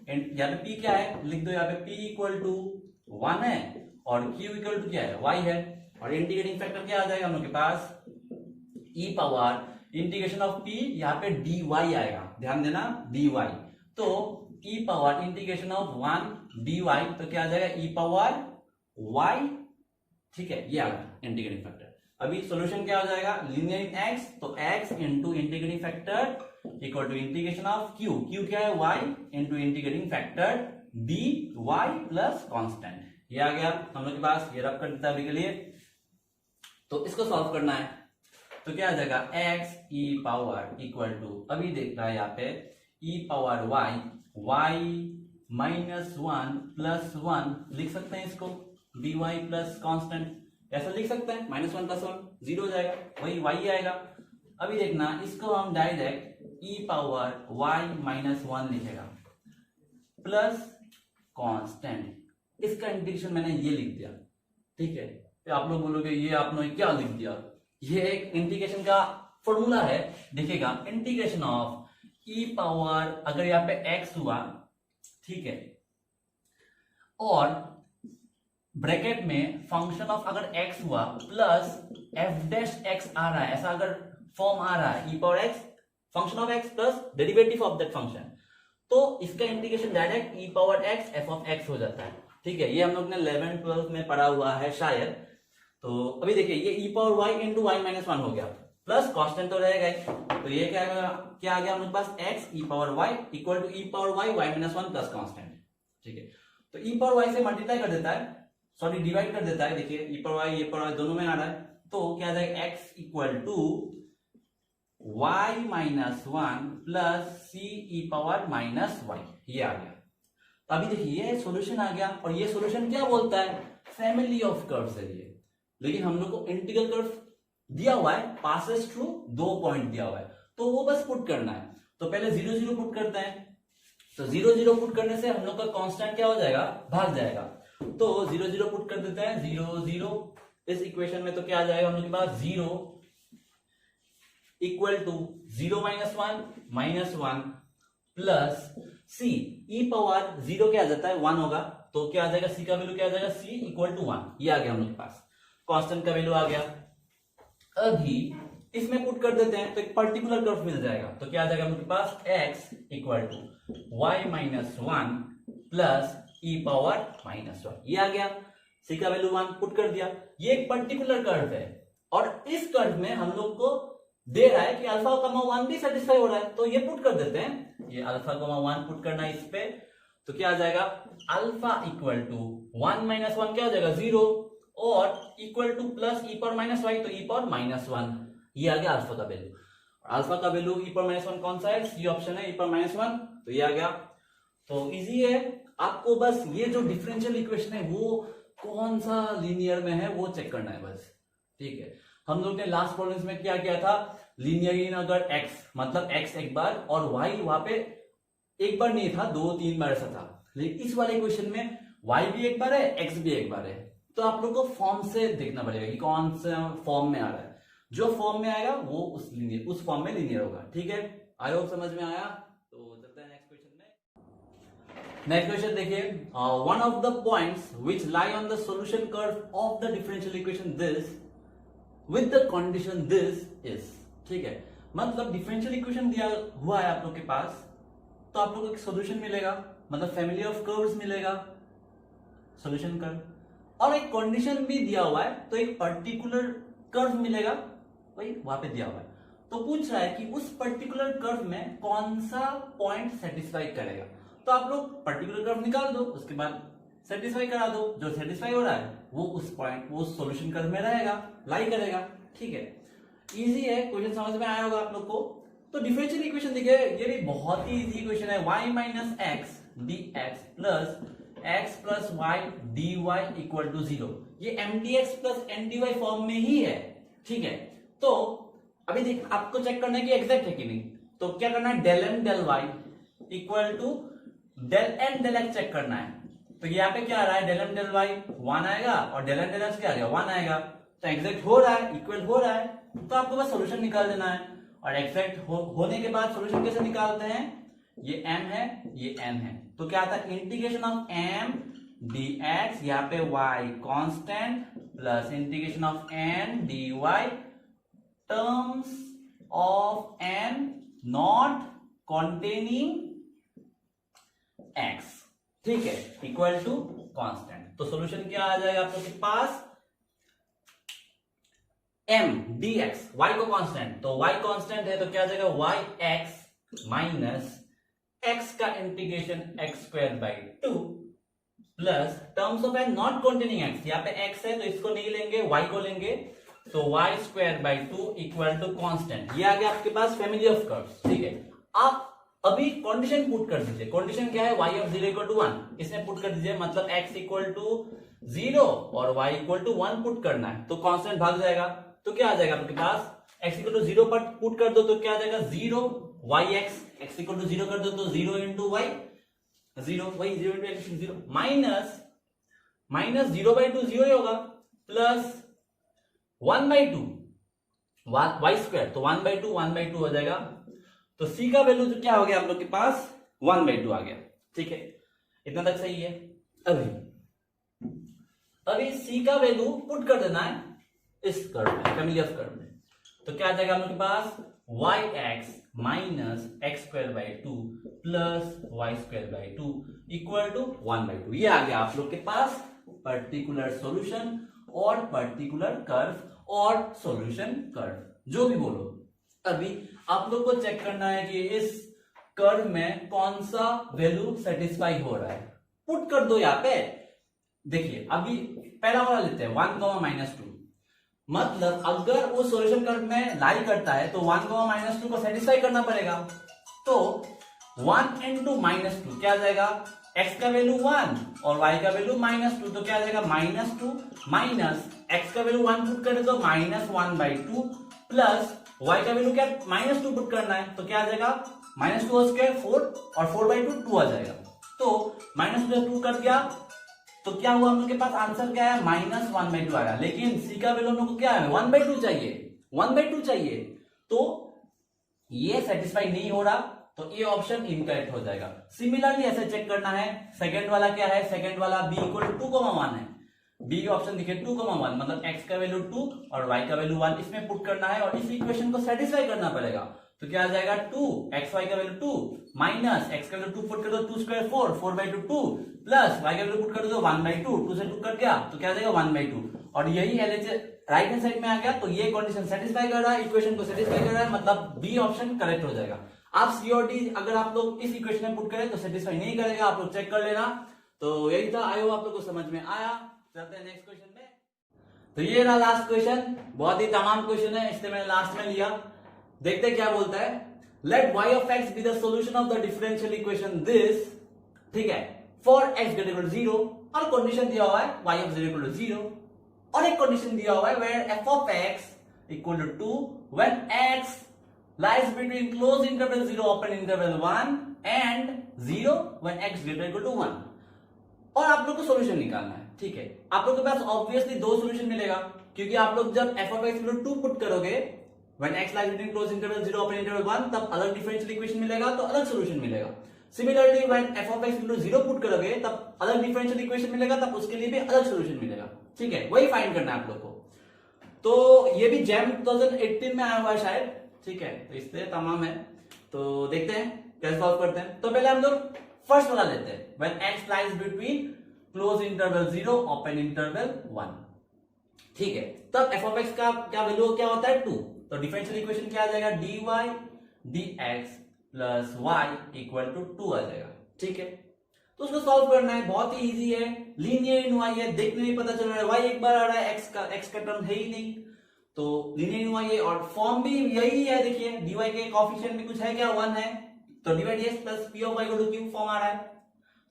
Speaker 1: यहाँ पे p क्या है लिख दो, यहाँ पे p इक्वल टू 1 है और q इक्वल टू क्या है y है, और इंटीग्रेटिंग फैक्टर क्या आ जाएगा हम लोग के पास, e power integration of p, यहाँ पे dy आएगा, ध्यान देना dy, तो e power integration of 1 dy, तो क्या आ जाएगा e पावर y, ठीक है, ये आ गया इंटीग्रेटिंग फैक्टर। अभी सॉल्यूशन क्या हो जाएगा, लीनियर इन x, तो x into integrating factor equal to integration of q, q क्या है y into integrating factor dy plus constant, ये आ गया हम लोग के पास, ये रब कर देता है अभी के लिए। तो इसको सॉल्व करना है, तो क्या आ जाएगा x e power equal to, अभी देख रहा है यहाँ पे e power y minus 1 plus 1 लिख सकते हैं इसको, dy प्लस कॉन्स्टेंट ऐसा लिख सकते हैं, माइनस 1 प्लस 1 जीरो हो जाएगा, वही y आएगा। अभी देखना इसको हम direct e power y minus 1 लिखेगा प्लस कांस्टेंट, इसका इंटीग्रेशन मैंने ये लिख दिया, ठीक है। तो आप लोग बोलोगे ये आपने क्या लिख दिया, ये एक इंटीग्रेशन का फॉर्मूला है, देखिएगा इंटीग्रेशन ऑफ e पावर, अगर यहाँ पे x हुआ, ठीक है, और ब्रैकेट में फंक्शन ऑफ अगर x हुआ प्लस f डैश x आ रहा है, ऐसा अगर फॉर्म आ रहा है e power x function of x plus derivative of that function, तो इसका integration direct e power x f of x हो जाता है, ठीक है। ये हम लोग ने 11-12 में पढ़ा हुआ है शायद। तो अभी देखिए ये e power y into Y minus 1 हो गया, प्लस कॉन्स्टेंट तो रहेगा ही, तो ये क्या आ गया हमारे पास x e power y equal to e power y Y minus 1 plus constant, ठीक है। तो e पावर y से मल्टीप्लाई कर देता है, सॉरी डिवाइड कर देता है, देखिए e पावर y ये पावर y दोनों में आ रहा है, तो क्या आ जाएगा x equal to y minus 1 plus c e power minus y, ये आ गया। तो अभी देखिए ये सॉल्यूशन आ गया, और ये सॉल्यूशन क्या बोलता है, फैमिली ऑफ कर्व्स है ये, लेकिन हम लोग को इंटीग्रल कर्व दिया हुआ है, पासेस थ्रू 2 पॉइंट दिया हुआ है, तो वो बस पुट करना है। तो पहले 0 0 पुट करते हैं, तो 0 0 पुट करने से हम लोग का कांस्टेंट क्या हो जाएगा, भाग जाएगा, तो 0 0 पुट कर देते हैं, 0 0 इस इक्वेशन में, तो क्या आ जाएगा हम लोग के पास 0 equal to 0 minus 1 plus c e power 0 क्या आ जाता है 1 होगा, तो क्या आ जाएगा c का वैल्यू क्या आ जाएगा c इक्वल टू 1, ये आ गया हम लोग के पास, कांस्टेंट का वैल्यू आ गया। अभी इसमें पुट कर देते हैं तो एक पर्टिकुलर कर्व मिल जाएगा, तो क्या आ जाएगा हम लोग के पास x equal to Y minus 1 plus e power minus 1, ये आ गया, c का वैल्यू 1 पुट कर दिया। ये एक पर्टिकुलर कर्व है, और इस कर्व में हम लोग को दे रहा है कि अल्फा कमा 1 भी सेटिस्फाई हो रहा है, तो ये पुट कर देते हैं, ये अल्फा कमा 1 पुट करना है इस पे, तो क्या आ जाएगा अल्फा इक्वल टू 1 माइनस 1 क्या हो जाएगा 0, और equal two plus e power minus y, तो e पावर माइनस 1, ये आ गया अल्फा का वैल्यू। अल्फा का वैल्यू e पावर माइनस 1 कौन सा है, सी ऑप्शन है, e पावर माइनस 1, तो ये आ गया। तो इजी है, आपको बस ये जो डिफरेंशियल इक्वेशन है वो कौन सा लीनियर में है वो चेक करना है बस, ठीक है। हम लोग ने लास्ट प्रॉब्लम्स में क्या किया था, लीनियर इन अगर x मतलब x एक बार और y वहां पे एक बार नहीं था, 2-3 बार ऐसा था, लेकिन इस वाले क्वेश्चन में y भी एक बार है, x भी एक बार है, तो आप लोग को फॉर्म से देखना पड़ेगा कि कौन सा फॉर्म में आ रहा है, जो फॉर्म में आएगा वो उस फॉर्म में लीनियर होगा, ठीक है। आई होप समझ में आया, तो चलते हैं नेक्स्ट क्वेश्चन में। नेक्स्ट क्वेश्चन देखिए, one of the points which lie on the solution curve of the differential equation this with the condition this is, ठीक है। मतलब डिफरेंशियल इक्वेशन दिया हुआ है आप लोग के पास, तो आप लोग को एक सॉल्यूशन मिलेगा, मतलब फैमिली ऑफ कर्व्स मिलेगा, सॉल्यूशन कर्व, और एक कंडीशन भी दिया हुआ है, तो एक पर्टिकुलर कर्व मिलेगा, वही वहां पे दिया हुआ है। तो पूछ रहा है कि उस पर्टिकुलर कर्व में कौन सा पॉइंट सेटिस्फाई करेगा, तो आप लोग पर्टिकुलर कर्व निकाल दो, उसके बाद सेटिस्फाई करा दो, जो सेटिस्फाई हो रहा है वो उस पॉइंट वो सॉल्यूशन कर्व में रहेगा, लाई करेगा, ठीक है। इजी है, क्वेश्चन समझ में आया होगा आप लोग को। तो डिफरेंशियल इक्वेशन देखिए, ये भी बहुत ही इजी इक्वेशन है, y minus X D X plus X plus Y D Y equal to 0, ये mdx प्लस ndy फॉर्म में ही है, ठीक है। तो अभी देख आपको चेक करना है कि एग्जैक्ट है कि नहीं, तो क्या करना है, del m del y equal to del n del x check करना है। तो यहाँ पे क्या आ रहा है, डेल m डेल y 1 आएगा, और डेल n डेल x क्या आ गया 1 आएगा, तो एग्जैक्ट हो रहा है, इक्वल हो रहा है, तो आपको बस सॉल्यूशन निकाल देना है। और एग्जैक्ट होने के बाद सॉल्यूशन कैसे निकालते हैं, ये m है, ये n है, तो क्या आता है इंटीग्रेशन ऑफ m dx, यहाँ पे y constant plus integration of n dy terms of n not containing x, ठीक है, इक्वल टू कांस्टेंट। तो सॉल्यूशन क्या आ जाएगा आप लोग के पास, m dx, y को कांस्टेंट, तो y कांस्टेंट है तो क्या आ जाएगा y x माइनस x का integration x square by 2 plus terms of n not containing x, यहाँ पे x है तो इसको नहीं लेंगे, y को लेंगे, तो Y square by two equal to constant. ये आ गया आपके पास फैमिली ऑफ कर्व्स, ठीक है। आप अभी कंडीशन पुट कर दीजिए। कंडीशन क्या है, y ऑफ 0 इक्वल टू 1, इसमें पुट कर दीजिए, मतलब x इक्वल टू 0 और y इक्वल टू 1 पुट करना है, तो कांस्टेंट भाग जाएगा। तो क्या आ जाएगा आपके पास, x इक्वल टू 0 पर पुट कर दो तो क्या आ जाएगा 0 yx इक्वल टू 0 कर दो तो 0 इंटू y 0, वही 0 इंटू x 0 माइनस 0 बाई 2 0 ही होगा, प्लस 1 बाई 2 y स्क्वायर, तो 1 बाई 2 हो जाएगा। तो c का वैल्यू जो क्या हो गया आप लोग के पास 1 बाई 2 आ गया, ठीक है। इतना तक सही है। अभी c का वैल्यू पुट कर देना है इस कर्व में, फैमिली ऑफ कर्व में। तो क्या आ जाएगा हम लोग के पास yx minus X square by 2 plus Y square by 2 equal to 1 by 2। ये आ गया आप लोग के पास पर्टिकुलर सॉल्यूशन और पर्टिकुलर कर्व और सॉल्यूशन कर्व, जो भी बोलो। अभी आप लोग को चेक करना है कि इस कर्व में कौन सा वैल्यू सेटिस्फाई हो रहा है, पुट कर दो यहाँ पे। देखिए अभी पहला वाला लेते हैं 1 -2, मतलब अगर वो सॉल्यूशन कर्व में लाई करता है तो 1 -2 को सेटिस्फाई करना पड़ेगा। तो 1 इंटू -2 क्या आ जाएगा, x का वैल्यू 1 और y का वैल्यू -2, तो क्या आ जाएगा -2 माइनस x का वैल्यू 1 पुट करें तो -1 बाई 2 प्लस y का वैल्यू क्या -2 पुट करना है, तो क्या आ जाएगा -2 होल स्क्वायर 4 और 4 बाई 2 आ जाएगा। तो -2 कर दिया तो क्या हुआ हम लोग के पास आंसर क्या है -1 बाई 2 आया। लेकिन c का वैल्यू हम लोग को क्या है 1 बाई 2 चाहिए, 1 बाई 2 चाहिए, तो ये सेटिस्फाई नहीं हो रहा, तो ये ऑप्शन इनकरेक्ट हो जाएगा। सिमिलरली ऐसे चेक करना है, सेकंड वाला क्या है, सेकंड वाला b इक्वल टू 2,1 है, बी ऑप्शन दिखे 2,1, मतलब x का वैल्यू 2 और y का वैल्यू 1 इसमें पुट करना है और इस इक्वेशन को सेटिस्फाई करना पड़ेगा। तो क्या आ जाएगा 2 xy का वैल्यू 2 माइनस x का वैल्यू 2 पुट कर दो 2 स्क्वायर 4 4 बाई 2 2 प्लस y का वैल्यू पुट कर दो 1 बाई 2 2 से 2 कट गया तो क्या आ जाएगा 1 बाई 2 और यही LHS राइट हैंड साइड में आ गया। तो ये कंडीशन सेटिस्फाई कर रहा है, इक्वेशन को सेटिस्फाई कर रहा है, मतलब बी ऑप्शन करेक्ट हो जाएगा। आप सी और डी अगर आप लोग इस इक्वेशन में पुट करें तो सेटिस्फाई नहीं करेगा, आप लोग चेक कर लेना। तो यही था, आई होप आप लोग को समझ में आया। चलते हैं नेक्स्ट क्वेश्चन में। तो ये रहा लास्ट क्वेश्चन, बहुत ही तमाम क्वेश्चन है, इसलिए मैंने लास्ट में लिया। देखते क्या बोलता है, late y of x be the solution of the differential equation this, ठीक है, for x greater than 0, और कंडीशन दिया हुआ है y of 0 equal to 0, और एक कंडीशन दिया हुआ है where f of x equal to 2 when x lies between closed interval 0 open interval 1 and 0 when x greater equal to 1, और आप लोग को सॉल्यूशन निकालना है। ठीक है, आप लोग के पास ऑब्वियसली दो सॉल्यूशन मिलेगा, क्योंकि आप लोग जब f of x equal to 2 put करोगे when x lies between closed interval 0 open interval 1, तब अलग डिफरेंशियल इक्वेशन मिलेगा, तो अलग सॉल्यूशन मिलेगा। Similarly when f of x equal to 0 put करोगे तब अलग डिफरेंशियल इक्वेशन मिलेगा, तब उसके लिए भी अलग सॉल्यूशन मिलेगा। ठीक है, वही फाइंड करना है आप लोग को। तो ये भी जैम 2018 में आया हुआ है शायद, ठीक है, तो इसलिए तमाम है। तो देखते हैं कैसे सॉल्व करते हैं। तो पहले हम लोग फर्स्ट वाला लेते हैं, when x lies between closed interval 0 open interval 1, ठीक है। तब f of x का क्या वैल्यू क्या होता है 2, तो डिफरेंशियल इक्वेशन क्या आ जाएगा dy dx plus y equal to 2 आ जाएगा। ठीक है, तो उसको सॉल्व करना है, बहुत ही इजी है, लीनियर इन y है, देखने में पता चल रहा है y एक बार आ रहा है, x का टर्म है ही नहीं, तो लीनियर इन y है, और फॉर्म भी यही है। देखिए dy के कोएफिशिएंट में कुछ है क्या 1 है, तो dy dx plus p of y equal to q form आ रहा है,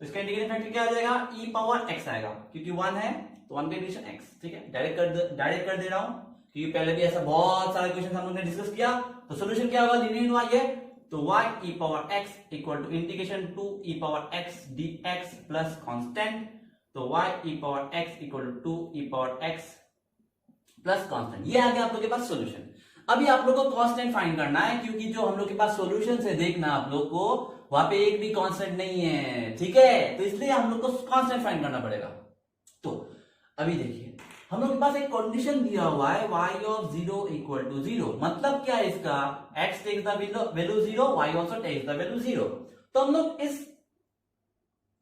Speaker 1: तो इसका इंटीग्रेशन फैक्टर क्या आ जाएगा e पावर x आएगा, क्योंकि 1 है तो 1 का इंटीग्रेशन x। ठीक है, डायरेक्ट कर दे रहा हूं, क्योंकि पहले भी ऐसा बहुत सारे क्वेश्चन हम लोगों ने डिस्कस किया। तो सॉल्यूशन क्या होगा, लीनियर इन y है, तो y e power x equal to integration 2 e power x dx plus constant, तो y e power x equal to 2 e power x plus constant. ये आ गया आप लोग के पास सॉल्यूशन। अभी आप लोग को कांस्टेंट फाइंड करना है, क्योंकि जो हम लोग के पास सॉल्यूशन है देखना आप लोग को वहां पे एक भी कांस्टेंट नहीं है। ठीक है, तो इसलिए हम लोग को कांस्टेंट फाइंड करना पड़ेगा। तो अभी देखिए हम लोग के पास एक कंडीशन दिया हुआ है y of 0 equal to 0, मतलब क्या है इसका, x takes the value 0, y also takes the value 0। तो हम लोग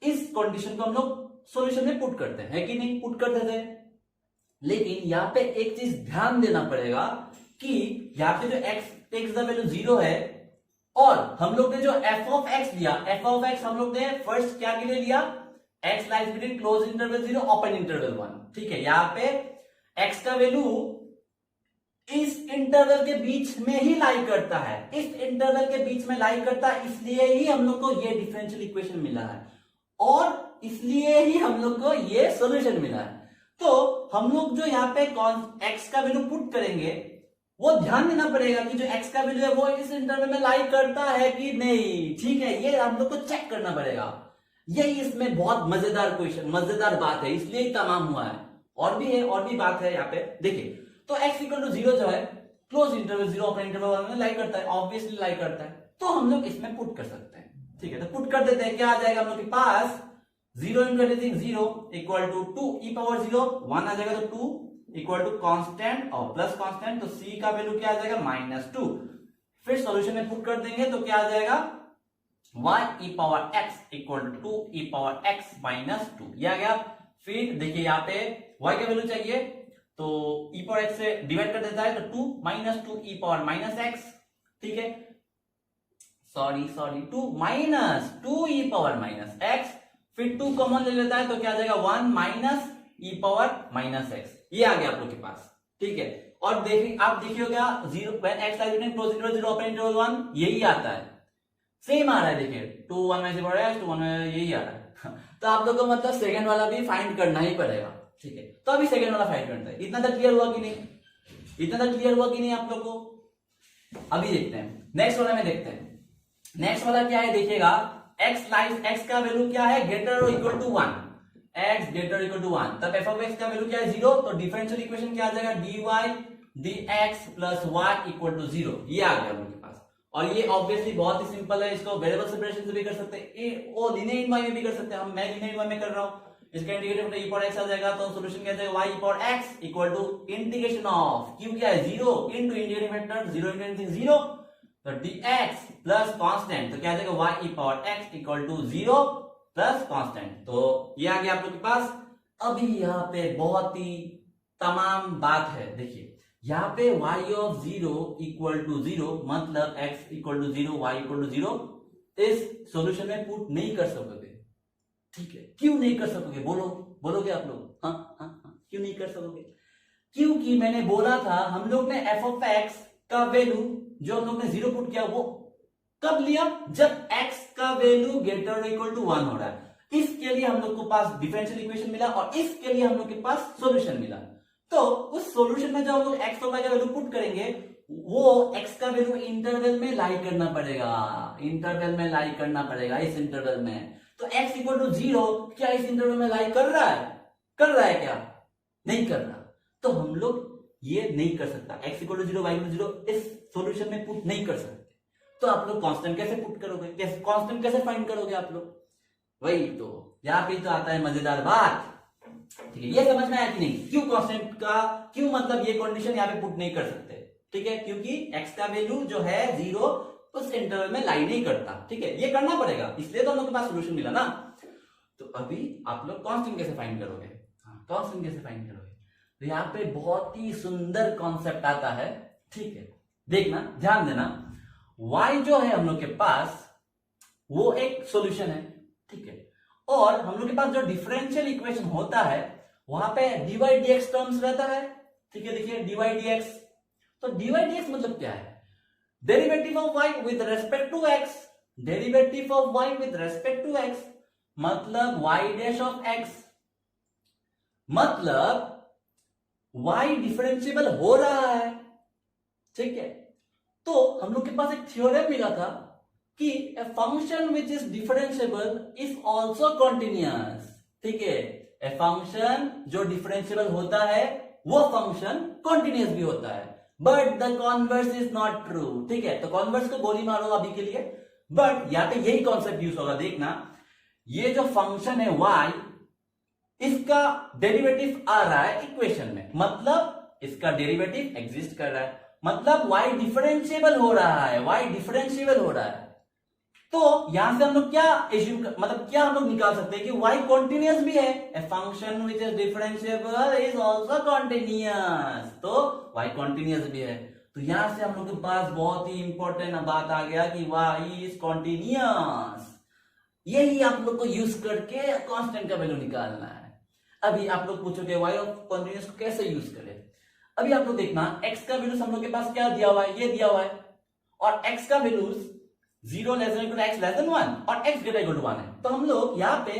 Speaker 1: इस कंडीशन को हम लोग सॉल्यूशन में पुट करते हैं, है कि नहीं, पुट करते थे। लेकिन यहाँ पे एक चीज ध्यान देना पड़ेगा कि यहाँ पे जो x takes the value 0 है, और हम लोग ने जो f of x लिया, f of x हम लोग ने फर्स्ट क्या के लिए लिया, x lies between closed interval 0 open interval 1। ठीक है, यहाँ पे x का वैल्यू इस इंटरवल के बीच में ही लाई करता है, इस इंटरवल के बीच में लाई करता है, इसलिए ही हम लोग को ये डिफरेंशियल इक्वेशन मिला है और इसलिए ही हम लोग को ये सॉल्यूशन मिला है। तो हम लोग जो यहाँ पे एक्स का वैल्यू पुट करेंगे वो ध्यान देना पड़ेगा कि जो एक्स का वैल्यू है वो इस इंटरवल में लाई करता है कि नहीं, ठीक है, ये हम लोग को चेक करना पड़ेगा। यही इसमें बहुत मजेदार क्वेश्चन, मजेदार बात है, इसलिए ही तमाम हुआ है। और भी है, और भी बात है यहाँ पे देखिए। तो x इक्वल टू 0 जो है क्लोज इंटरवल 0 ओपन इंटरवल में लाई करता है, ऑब्वियसली लाई करता है, तो हम लोग इसमें पुट कर सकते हैं, ठीक है। तो पुट कर देते हैं, क्या आ जाएगा हम लोग के पास 0 into anything 0 equal to 2 e power 0, 1 आ जाएगा तो 2 इक्वल टू कांस्टेंट और प्लस कांस्टेंट, तो c का वैल्यू क्या आ जाएगा -2। फिर सॉल्यूशन में पुट कर देंगे तो क्या आ जाएगा y e power x equal to 2 e power x -2, ये आ गया। फिर देखिए यहाँ पे y का वैल्यू चाहिए तो e पावर x से डिवाइड कर देता है तो 2 -2 e पावर -x, ठीक है, सॉरी 2 -2 e पावर -x, फिर 2 कॉमन ले लेता है तो क्या आ जाएगा 1 माइनस e पावर -x, ये आ गया आप लोग के पास, ठीक है। और देखिए आप देखिए क्या 0 when x lies between close interval 0 open interval 1, यही आता है, सेम आ रहा है, देखिए 2 1 में से बढ़ रहा है 2 1 में यही आ रहा है। तो आप लोग को मतलब सेकंड वाला भी फाइंड करना ही पड़ेगा, ठीक है। तो अभी सेकंड वाला फाइंड करते हैं। इतना तक क्लियर हुआ कि नहीं, इतना तक क्लियर हुआ कि नहीं आप लोग को? अभी देखते हैं नेक्स्ट वाला में, देखते हैं नेक्स्ट वाला क्या है। देखिएगा x लाइज x का वैल्यू क्या है, ग्रेटर और equal to 1, x greater equal to 1, तब f ऑफ x का वैल्यू क्या है 0, तो डिफरेंशियल इक्वेशन क्या आ जाएगा dy dx plus y equal to 0, ये आ गया हम लोग के पास। और ये ऑब्वियसली बहुत ही सिंपल है, इसको वेरिएबल सेपरेशन से भी कर सकते हैं, वो लिनियर इन y में भी कर सकते हैं, हम मैं लिनियर इन y में कर रहा हूं। इसका इंटीग्रेशन e पावर x आ जाएगा, तो सॉल्यूशन क्या आ जाएगा y e power x equal to integration of q क्या है 0 into integrating factor 0 into anything 0, तो dx प्लस कांस्टेंट, तो क्या आ जाएगा y e power x equal to 0 plus constant, तो ये आ गया आप लोग के पास। अभी यहाँ पे बहुत ही तमाम बात है, देखिए यहाँ पे y ऑफ 0 इक्वल टू 0 मतलब x equal to 0 y equal to 0 इस सॉल्यूशन में पुट नहीं कर सकोगे, ठीक है। क्यों नहीं कर सकोगे, बोलोगे आप लोग? हाँ, क्यों नहीं कर सकोगे? क्योंकि मैंने बोला था हम लोग ने f ऑफ x का वैल्यू जो हम लोग ने 0 पुट किया वो कब लिया, जब x का वैल्यू ग्रेटर और इक्वल टू 1 हो रहा है। इसके लिए हम लोग को पास डिफरेंशियल इक्वेशन मिला और इसके लिए हम लोग के पास सॉल्यूशन मिला। तो उस सॉल्यूशन में जब हम लोग x और y का वैल्यू पुट करेंगे वो x का वैल्यू इंटरवल में लाई करना पड़ेगा, इंटरवल में लाई करना पड़ेगा, इस इंटरवल में। तो x इक्वल टू 0 क्या इस इंटरवल में लाई कर रहा है क्या? नहीं कर रहा, तो हम लोग ये नहीं कर सकता, x equal to 0 y equal to 0 इस सॉल्यूशन में पुट नहीं कर सकते। तो आप लोग कांस्टेंट कैसे पुट करोगे, कैसे कांस्टेंट कैसे फाइंड करोगे आप लोग? वही तो यहाँ पे तो आता है मजेदार बात, ठीक है। ये समझ में आया कि नहीं, क्यों कांस्टेंट का, क्यों मतलब ये कंडीशन यहाँ पे पुट नहीं कर सकते, ठीक है, क्योंकि x का वैल्यू जो है 0 उस इंटरवल में लाई नहीं करता, ठीक है, ये करना पड़ेगा, इसलिए तो हम लोग के पास सॉल्यूशन मिला ना। तो अभी आप लोग कांस्टेंट कैसे फाइंड करोगे, कांस्टेंट कैसे फाइंड करोगे? तो यहाँ पे बहुत ही सुंदर कॉन्सेप्ट आता है, ठीक है, देखना, ध्यान देना। y जो है हम लोग के पास वो एक सॉल्यूशन है, ठीक है, और हम लोग के पास जो डिफरेंशियल इक्वेशन होता है वहां पे dy dx टर्म्स रहता है, ठीक है। देखिए dy dx, तो dy dx मतलब क्या है, derivative of y with respect to x, derivative of y with respect to x मतलब y डैश ऑफ x, मतलब y डिफरेंशिएबल हो रहा है, ठीक है। तो हम लोग के पास एक थ्योरम मिला था कि a function which is differentiable is also continuous, ठीक है। a function जो डिफरेंशिएबल होता है वो फंक्शन कॉन्टिन्यूअस भी होता है, but the converse is not true, ठीक है। तो कॉन्वर्स को गोली मारो अभी के लिए, बट यहां पे यही कॉन्सेप्ट यूज होगा, देखना। ये जो फंक्शन है y, इसका डेरिवेटिव आ रहा है इक्वेशन में, मतलब इसका डेरिवेटिव एग्जिस्ट कर रहा है, मतलब y डिफरेंशिएबल हो रहा है, y डिफरेंशिएबल हो रहा है। तो यहां से हम लोग क्या एज्यूम, मतलब क्या हम लोग निकाल सकते हैं कि y कॉन्टिन्यूअस भी है, a function which is differentiable is also continuous, तो y कॉन्टिन्यूअस भी है। तो यहां से हम लोग के पास बहुत ही इंपॉर्टेंट बात आ गया कि y इज कॉन्टिन्यूअस। यही आप लोग को यूज करके कांस्टेंट का वैल्यू निकालना है। अभी आप लोग पूछोगे y ऑफ कॉन्टिन्यूअस को कैसे यूज करें? अभी आप लोग देखना x का वैल्यूज हम लोग के पास क्या दिया हुआ है, ये दिया हुआ है, और x का values 0 less than equal to x less than 1 और x ग्रेटर इक्वल टू 1 है। तो हम लोग यहाँ पे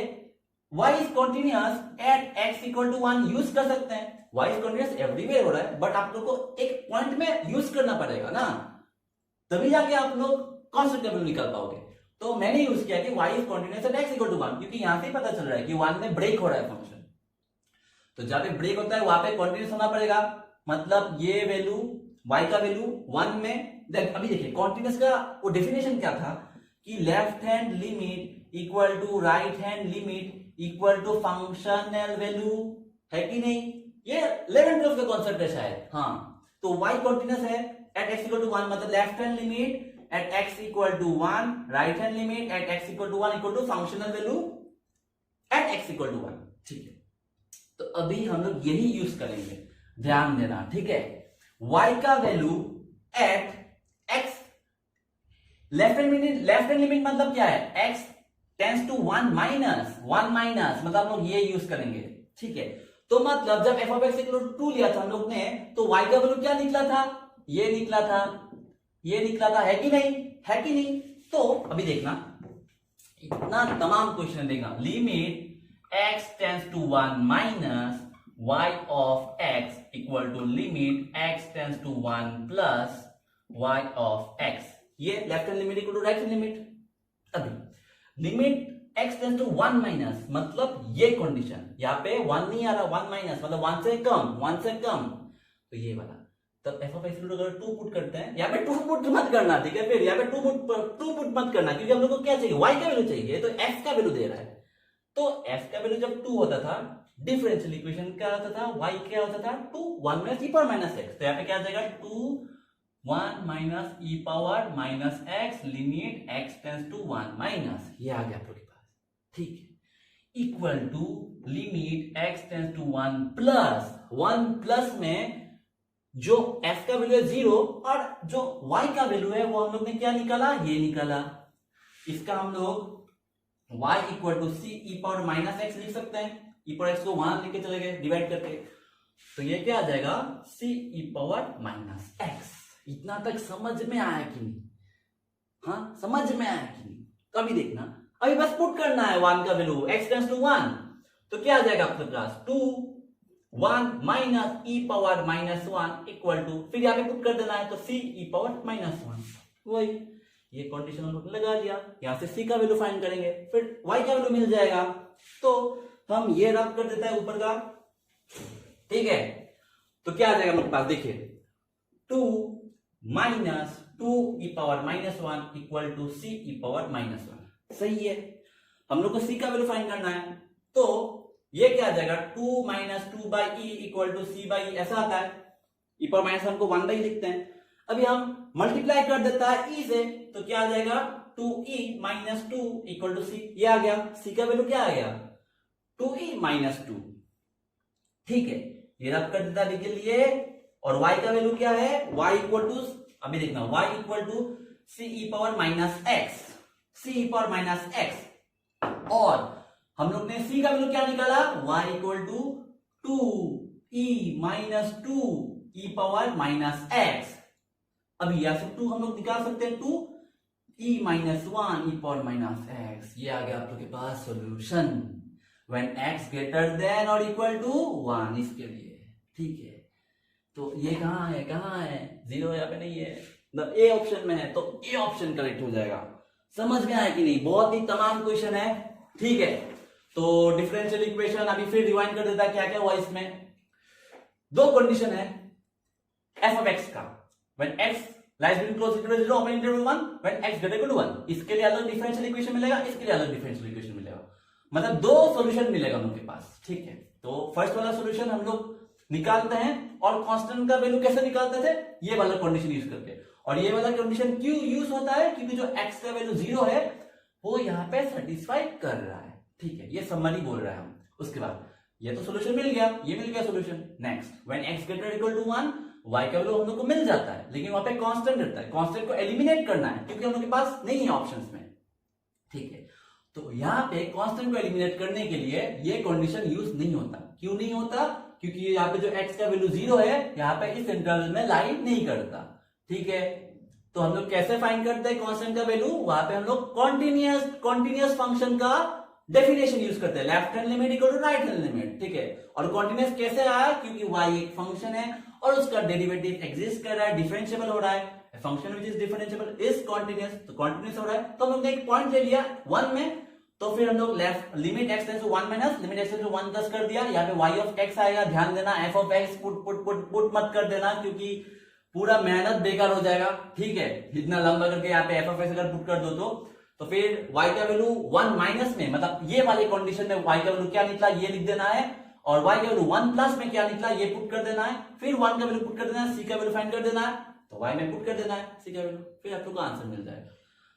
Speaker 1: y is continuous at x equal to 1 use कर सकते हैं। y इज कॉन्टिन्यूअस एवरीवेयर हो रहा है, बट आप लोग को एक पॉइंट में यूज करना पड़ेगा ना, तभी जाके आप लोग कांस्टेंट का वैल्यू निकाल पाओगे। तो मैंने यूज किया कि y is continuous at x equal to 1, क्योंकि यहां से पता चल रहा है कि 1 में ब्रेक हो रहा है फंक्शन। तो जहां पे ब्रेक होता है वहां पे कॉन्टिन्यूअस होना पड़ेगा, मतलब ये वैल्यू y का वैल्यू 1 में अभी देखिए कॉन्टिन्यूअस का वो डेफिनेशन क्या था कि left hand limit equal to right hand limit equal to functional value, है कि नहीं? ये 11th 12th का कॉन्सेप्ट है शायद। हाँ, तो y कॉन्टिन्यूअस है एट x इक्वल टू 1, मतलब left hand limit at x equal to 1, right hand limit at x equal to 1 equal to functional value at x equal to 1। ठीक है, तो अभी हम लोग यही यूज करेंगे, ध्यान देना, ठीक है। y का value at x, left hand limit मतलब क्या है, x टेंड्स टू 1 माइनस मतलब हम लोग ये यूज करेंगे, ठीक है। तो मतलब जब f of x equal to 2 लिया था हम लोग ने, तो y का वैल्यू क्या निकला था, ये निकला था, है कि नहीं, है कि नहीं? तो अभी देखना, इतना तमाम क्वेश्चन देखना, limit x tends to 1 minus y ऑफ x equal to limit x tends to 1 plus y ऑफ x, ये left hand limit equal to right hand limit. अभी limit x tends to 1 minus मतलब ये कंडीशन, यहाँ पे 1 नहीं आ रहा, 1 माइनस मतलब 1 से कम, तो ये वाला। तब f ऑफ x अगर 2 पुट करते हैं, यहाँ पे 2 पुट मत करना, ठीक है, फिर यहाँ पे 2 पुट मत करना, क्योंकि हम लोग को क्या चाहिए, y का वैल्यू चाहिए, तो f का वैल्यू दे रहा है। तो f का वैल्यू जब 2 होता था, डिफरेंशियल इक्वेशन क्या होता था, y क्या होता था, 2 1 minus e power minus x, तो यहाँ पे क्या आ जाएगा 2 1 minus e power minus x limit x tends to 1 minus, ये आ गया आपके पास, ठीक है, equal to limit x tends to 1 plus में जो f का वैल्यू है 0 और जो y का वैल्यू है वो हम लोग ने क्या निकाला, ये निकाला। इसका हम लोग y equal to C E power minus X लिख सकते हैं, ई पावर एक्स को वहां लेके चले गए डिवाइड करके, तो ये क्या आ जाएगा सी ई पावर माइनस एक्स। इतना तक समझ में आया कि नहीं? हाँ, समझ में आया कि नहीं? तो अभी देखना, अभी बस पुट करना है 1 का वैल्यू, x टेंड्स टू 1, तो क्या आ जाएगा आपके पास 2 1 minus E power minus 1 equal to, फिर यहाँ पे पुट कर देना है, तो सी ई पावर माइनस 1, वही ये कंडीशन हम लोग लगा दिया। यहां से c का वैल्यू फाइंड करेंगे, फिर y का वैल्यू मिल जाएगा, तो हम ये रब कर देता है ऊपर का, ठीक है। तो क्या आ जाएगा हमारे पास, देखिए 2 minus 2 E power minus 1 equal to C E power minus 1, सही है। हम लोग को c का वैल्यू फाइंड करना है, तो ये क्या आ जाएगा 2 minus 2 by E equal to C by, ऐसा आता है, ई पावर माइनस 1 को 1 बाई लिखते हैं। अभी हम मल्टीप्लाई कर देता है e से, तो क्या आ जाएगा 2e माइनस 2 इक्वल टू सी, ये आ गया, c का वैल्यू क्या आ गया 2e माइनस 2, ठीक है, ये रब कर देता है के लिए। और y का वैल्यू क्या है, y इक्वल टू, अभी देखना y equal to C E power minus X, C E power minus X, और हम लोग ने c का वैल्यू क्या निकाला, y equal to 2e minus 2 E power minus X. अभी यहां से 2 हम लोग निकाल सकते हैं, 2 e minus 1 E power minus X, ये आ गया आप लोग के पास solution when x greater than और इक्वल टू 1, इसके लिए, ठीक है। तो ये कहां है, 0 यहाँ पे नहीं है, ए ऑप्शन में है, तो ए ऑप्शन करेक्ट हो जाएगा। समझ में आया कि नहीं? बहुत ही तमाम क्वेश्चन है, ठीक है। तो डिफरेंशियल इक्वेशन अभी फिर रिवाइंड कर देता है, क्या क्या हुआ इसमें। 2 कंडीशन है f ऑफ x का, when x lies between close equal to 0 open interval 1, when x greater equal to 1, इसके लिए अलग डिफरेंशियल इक्वेशन मिलेगा, इसके लिए अलग डिफरेंशियल इक्वेशन मिलेगा, मतलब 2 सॉल्यूशन मिलेगा हम लोग के पास, ठीक है। तो फर्स्ट वाला सॉल्यूशन हम लोग निकालते हैं, और कांस्टेंट का वैल्यू कैसे निकालते थे, ये वाला कंडीशन यूज करके। और ये वाला कंडीशन क्यों यूज होता है, क्योंकि जो x का वैल्यू 0 है वो यहाँ पे सेटिस्फाई कर रहा है, ठीक है, ये समरी बोल रहा है हम। उसके बाद ये तो सॉल्यूशन मिल गया, ये मिल गया solution. Next when x greater equal to 1, y का वैल्यू हम लोग को मिल जाता है, लेकिन वहां पे कांस्टेंट रहता है, कांस्टेंट को एलिमिनेट करना है क्योंकि हम लोग के पास नहीं है ऑप्शंस में, ठीक है। तो यहाँ पे कांस्टेंट को एलिमिनेट करने के लिए ये कंडीशन यूज नहीं होता। क्यों नहीं होता? क्योंकि यहाँ पे जो x का वैल्यू 0 है यहाँ पे इस इंटरवल में लाई नहीं करता। ठीक है, तो हम लोग कैसे फाइंड करते हैं कांस्टेंट का वैल्यू? वहां पे हम लोग कॉन्टिन्यूअस फंक्शन का डेफिनेशन यूज करते हैं, left hand limit equal to right hand limit. ठीक है, और कॉन्टिन्यूअस कैसे आया? क्योंकि y एक फंक्शन है और उसका डेरिवेटिव एग्जिस्ट कर रहा है, डिफरेंशिएबल हो रहा है। Function which is differentiable is continuous, तो कॉन्टिन्यूअस हो रहा है। तो हम लोग ने एक पॉइंट ले लिया 1 में, तो फिर हम लोग left limit x tends to 1 minus limit x tends to 1 plus कर दिया। यहाँ पे y ऑफ x आएगा, ध्यान देना f ऑफ x पुट मत कर देना, क्योंकि पूरा मेहनत बेकार हो जाएगा। ठीक है, इतना लंबा करके यहाँ पे f ऑफ x अगर पुट कर दो तो फिर y का वैल्यू 1 माइनस में, मतलब ये वाले कंडीशन में y का वैल्यू क्या निकला ये लिख देना है, और y का वैल्यू 1 प्लस में क्या निकला ये पुट कर देना है, फिर 1 का वैल्यू पुट कर देना है, c का वैल्यू फाइंड कर देना है, तो y में पुट कर देना है c का वैल्यू, फिर आप लोग का आंसर मिल जाएगा।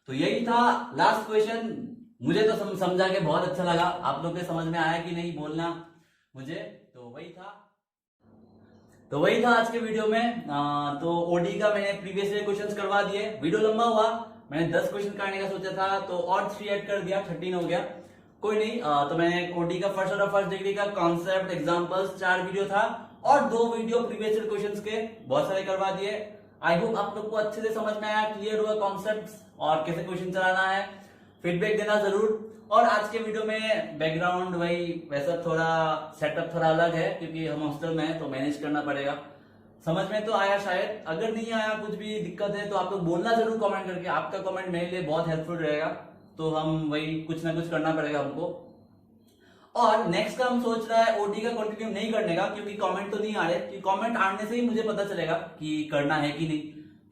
Speaker 1: तो यही था लास्ट क्वेश्चन। मुझे तो समझा के बहुत अच्छा लगा, आप लोग के समझ में आया कि नहीं बोलना मुझे। तो वही था आज के वीडियो में। तो ओडी का मैंने प्रीवियस ईयर क्वेश्चंस करवा दिए, वीडियो लंबा हुआ, मैंने 10 क्वेश्चन करने का सोचा था तो और 3 ऐड कर दिया, 13 हो गया, कोई नहीं। तो मैंने ओडी का फर्स्ट और फर्स्ट डिग्री का कॉन्सेप्ट एग्जांपल्स 4 वीडियो था और 2 वीडियो प्रीवियस ईयर क्वेश्चंस के बहुत सारे करवा दिए। आई होप आप लोग को अच्छे से समझ में आया, क्लियर हुआ कॉन्सेप्ट और कैसे क्वेश्चन चलाना है। फीडबैक देना जरूर। और आज के वीडियो में बैकग्राउंड वही वैसा थोड़ा सेटअप थोड़ा अलग है, क्योंकि हम हॉस्टल में हैं तो मैनेज करना पड़ेगा। समझ में तो आया शायद, अगर नहीं आया कुछ भी दिक्कत है तो आप लोग बोलना जरूर कमेंट करके, आपका कमेंट मेरे लिए बहुत हेल्पफुल रहेगा। तो हम वही कुछ ना कुछ करना पड़ेगा हमको। और नेक्स्ट का हम सोच रहा है ओडी का कंटिन्यू नहीं करने का, क्योंकि कमेंट तो नहीं आ रहे, कि कमेंट आने से ही मुझे पता चलेगा कि करना है कि नहीं,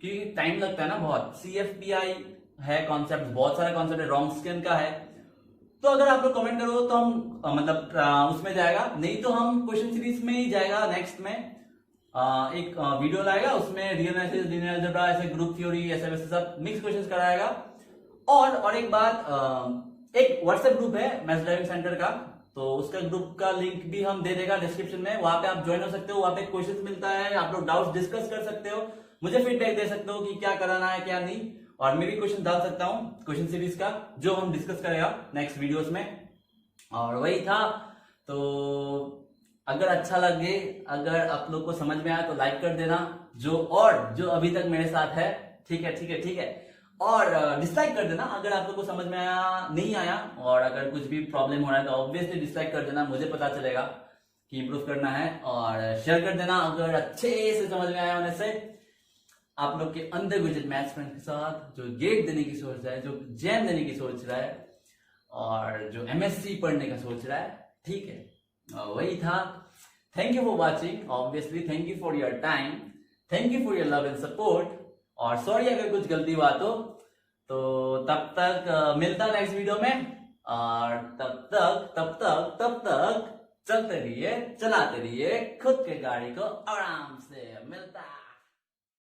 Speaker 1: क्योंकि टाइम लगता है ना बहुत। CFPI है कॉन्सेप्ट, बहुत सारा कॉन्सेप्ट है, रॉन्गस्किन का है। तो अगर आप लोग कमेंट करो तो हम मतलब उसमें जाएगा, नहीं तो हम क्वेश्चन सीरीज में ही जाएगा। नेक्स्ट में एक वीडियो लाएगा, उसमें रियल एनालिसिस, लीनियर अलजेब्रा, ऐसे ग्रुप थ्योरी, ऐसे वैसे सब मिक्स क्वेश्चंस कराएगा। और एक बात, एक व्हाट्सएप ग्रुप है मैथ्स ड्राइविंग सेंटर का, तो उसका ग्रुप का लिंक भी हम दे देगा डिस्क्रिप्शन में, वहां पे आप ज्वाइन हो सकते हो। वहां पे क्वेश्चंस मिलता है, आप लोग डाउट्स डिस्कस कर सकते हो, मुझे फीडबैक दे सकते हो कि क्या कराना है क्या नहीं, और मैं भी क्वेश्चन डाल सकता हूँ क्वेश्चन सीरीज का, जो हम डिस्कस करेगा नेक्स्ट वीडियोस में। और वही था। तो अगर अच्छा लगे, अगर आप लोग को समझ में आया तो लाइक कर देना, जो अभी तक मेरे साथ है। ठीक है। और डिसलाइक कर देना अगर आप लोग को समझ में आया, नहीं आया, और अगर कुछ भी प्रॉब्लम हो रहा है तो ऑब्वियसली डिसलाइक कर देना, मुझे पता चलेगा कि इंप्रूव करना है। और शेयर कर देना अगर अच्छे से समझ में आया होने से आप लोग के अंदर विजिट मैथ्स फ्रेंड के साथ, जो गेट देने की सोच रहा है, जो जैम देने की सोच रहा है, और जो MSc पढ़ने का सोच रहा है। ठीक है, वही था। Thank you for watching, obviously thank you for your time, thank you for your love and support. और सॉरी अगर कुछ गलती हुआ तो तब तक मिलता नेक्स्ट वीडियो में। और तब तक चलते रहिए, चलाते रहिए खुद के गाड़ी को आराम से। मिलता है।